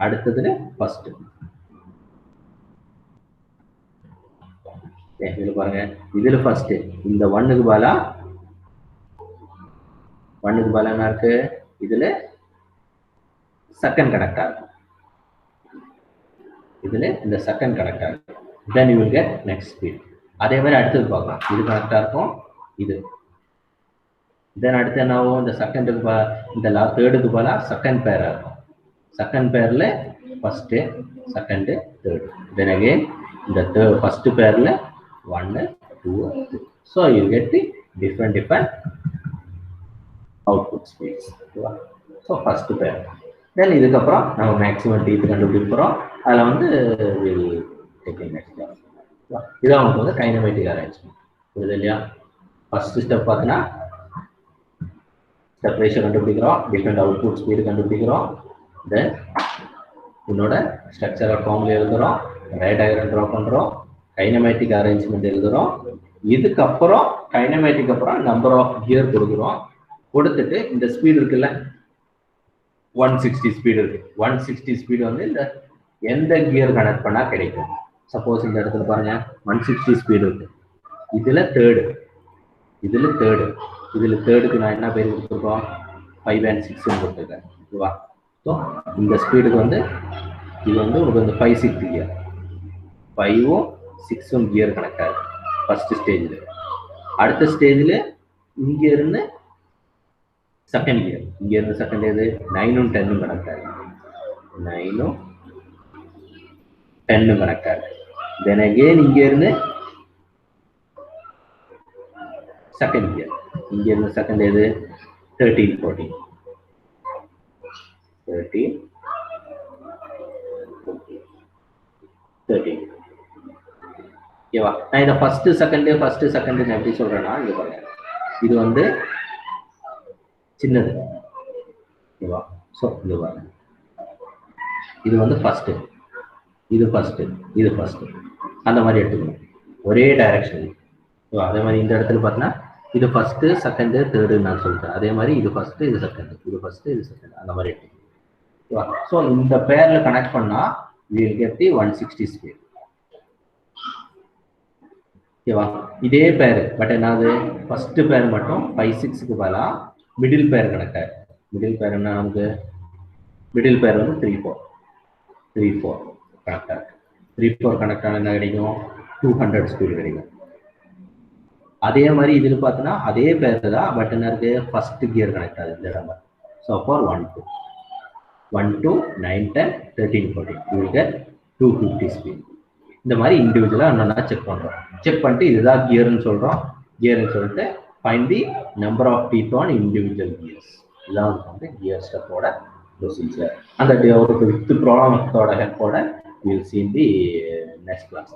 அடுத்ததுல ஃபர்ஸ்ட். இதுல பாருங்க, இதுல ஃபர்ஸ்ட், இந்த 1க்கு பதிலா என்ன இருக்கு? இதுல செகண்ட் கனெக்டா இருக்கும், இதுல இந்த செகண்ட் கனெக்டா இருக்கும், then you will get next speed. அதே மாதிரி அடுத்தது பார்க்கலாம், இது கனெக்டா இருக்கும், இது தென் அடுத்து என்ன ஆகும்? இந்த செகண்டுக்கு இந்த தேர்டுக்கு பதிலா செகண்ட் பேரா இருக்கும், செகண்ட் பேர்ல first, second, third, then again இந்த ஃபர்ஸ்ட் பேர்ல 1, 2, 3. so you get the different output speeds. so first pair, then இதுக்கப்புறம் நம்ம மேக்ஸிமம் டீத் கண்டுபிடிக்க போறோம். அதில் வந்து இது அவங்களுக்கு வந்து கைனமேட்டிக் அரேஞ்ச்மெண்ட். புரியுது இல்லையா? ஃபர்ஸ்ட் ஸ்டெப் பார்த்தீங்கன்னா ஸ்டெப் ரேஷியோ கண்டுபிடிக்கிறோம், டிஃப்ரெண்ட் அவுட்புட் ஸ்பீடு கண்டுபிடிக்கிறோம், தென் இதோட ஸ்ட்ரக்சரல் ஃபார்முலா எழுதுறோம், ரே டயக்ராம் ட்ரா பண்றோம், கைனமேட்டிக் அரேஞ்ச்மெண்ட் எழுதுறோம். இதுக்கப்புறம் கைனமேட்டிக் அப்புறம் நம்பர் ஆஃப் கியர் கொடுக்குறோம். கொடுத்துட்டு இந்த ஸ்பீடு இருக்குல்ல, 160 ஸ்பீடு இருக்கு, 160 ஸ்பீடு வந்து இந்த எந்த கியர் கனெக்ட் பண்ணா கிடைக்கும். சப்போஸ் இந்த இடத்துல பாருங்க 160 ஸ்பீடு இருக்கு, இதுல தேர்டுக்கு நான் என்ன பேர் கொடுத்துருக்கோம்? 5 and 6 கொடுத்துருக்கேன். ஓகேவா? ஸோ இந்த ஸ்பீடுக்கு வந்து இது வந்து உங்களுக்கு வந்து 5, 6 கியர், 5ம் 6ம் கியர் கனெக்ட் ஆகுது ஃபர்ஸ்ட் ஸ்டேஜில். அடுத்த ஸ்டேஜில் இங்க இருந்து செகண்ட் கியர், இங்க இருந்து செகண்ட் எது? 9ம் 10ம் கனெக்ட் ஆகுது, 9ம் 10ம் கனெக்ட் ஆகுது. தென் அகெயின் இங்க இருந்து செகண்ட் கியர், இங்க இருந்து செகண்ட் எது? 13, 14, 13, 13. ஓகேவா? நான் இதை ஃபர்ஸ்ட் செகண்ட் எப்படி சொல்றேன்னா, இங்க பாருங்க, இது வந்து சின்னது. ஓகேவா? ஸோ இது பாருங்க, இது வந்து ஃபர்ஸ்ட், இது ஃபர்ஸ்ட், அந்த மாதிரி எடுத்துக்கணும், ஒரே டைரக்ஷன். அதே மாதிரி இந்த இடத்துல பார்த்தீங்கன்னா இது ஃபர்ஸ்ட், செகண்ட், தேர்டு நான் சொல்லிட்டேன். அதே மாதிரி இது ஃபர்ஸ்ட், இது செகண்ட், இது ஃபர்ஸ்ட், இது செகண்ட், அந்த மாதிரி எடுத்துக்கணும். ஸோ இந்த பேர்ல கனெக்ட் பண்ணா we will get the 160 speed. ஓகேவா? இதே பேர் பட் என்னது? ஃபர்ஸ்ட் பேர் மட்டும் 5, 6க்கு பதிலா மிடில் பேர் கனெக்ட் ஆகுது. மிடில் பேர் என்ன நமக்கு? மிடில் பேர் வந்து 3, 4 கனெக்ட் ஆகுது. 3, 4 கனெக்ட் ஆன என்ன கிடைக்கும்? 200 ஸ்பீடு கிடைக்கும். அதே மாதிரி இதில் பார்த்தீங்கன்னா அதே பேர் தான், பட் என்ன இருக்கு? ஃபர்ஸ்ட் கியர் கனெக்ட் ஆகுது இந்த இடம். So for 1, 2, 9, 10, 13, 14 you will get 250 speed. இந்த மாதிரி இண்டிவிஜுவலா என்னன்னா செக் பண்றோம். செக் பண்ணிட்டு இதுதான் கியர்னு சொல்றோம். கியர்னு சொல்லிட்டு find the number of teeth on individual gears. இதெல்லாம் வந்து கியர் ஸ்டெப்போட ப்ரொசீஜர். அந்த ஒரு 5th ப்ராப்ளத்தோட ஹெல்ப்போட will see the next class.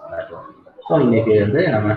So இன்னைக்கு வந்து நம்ம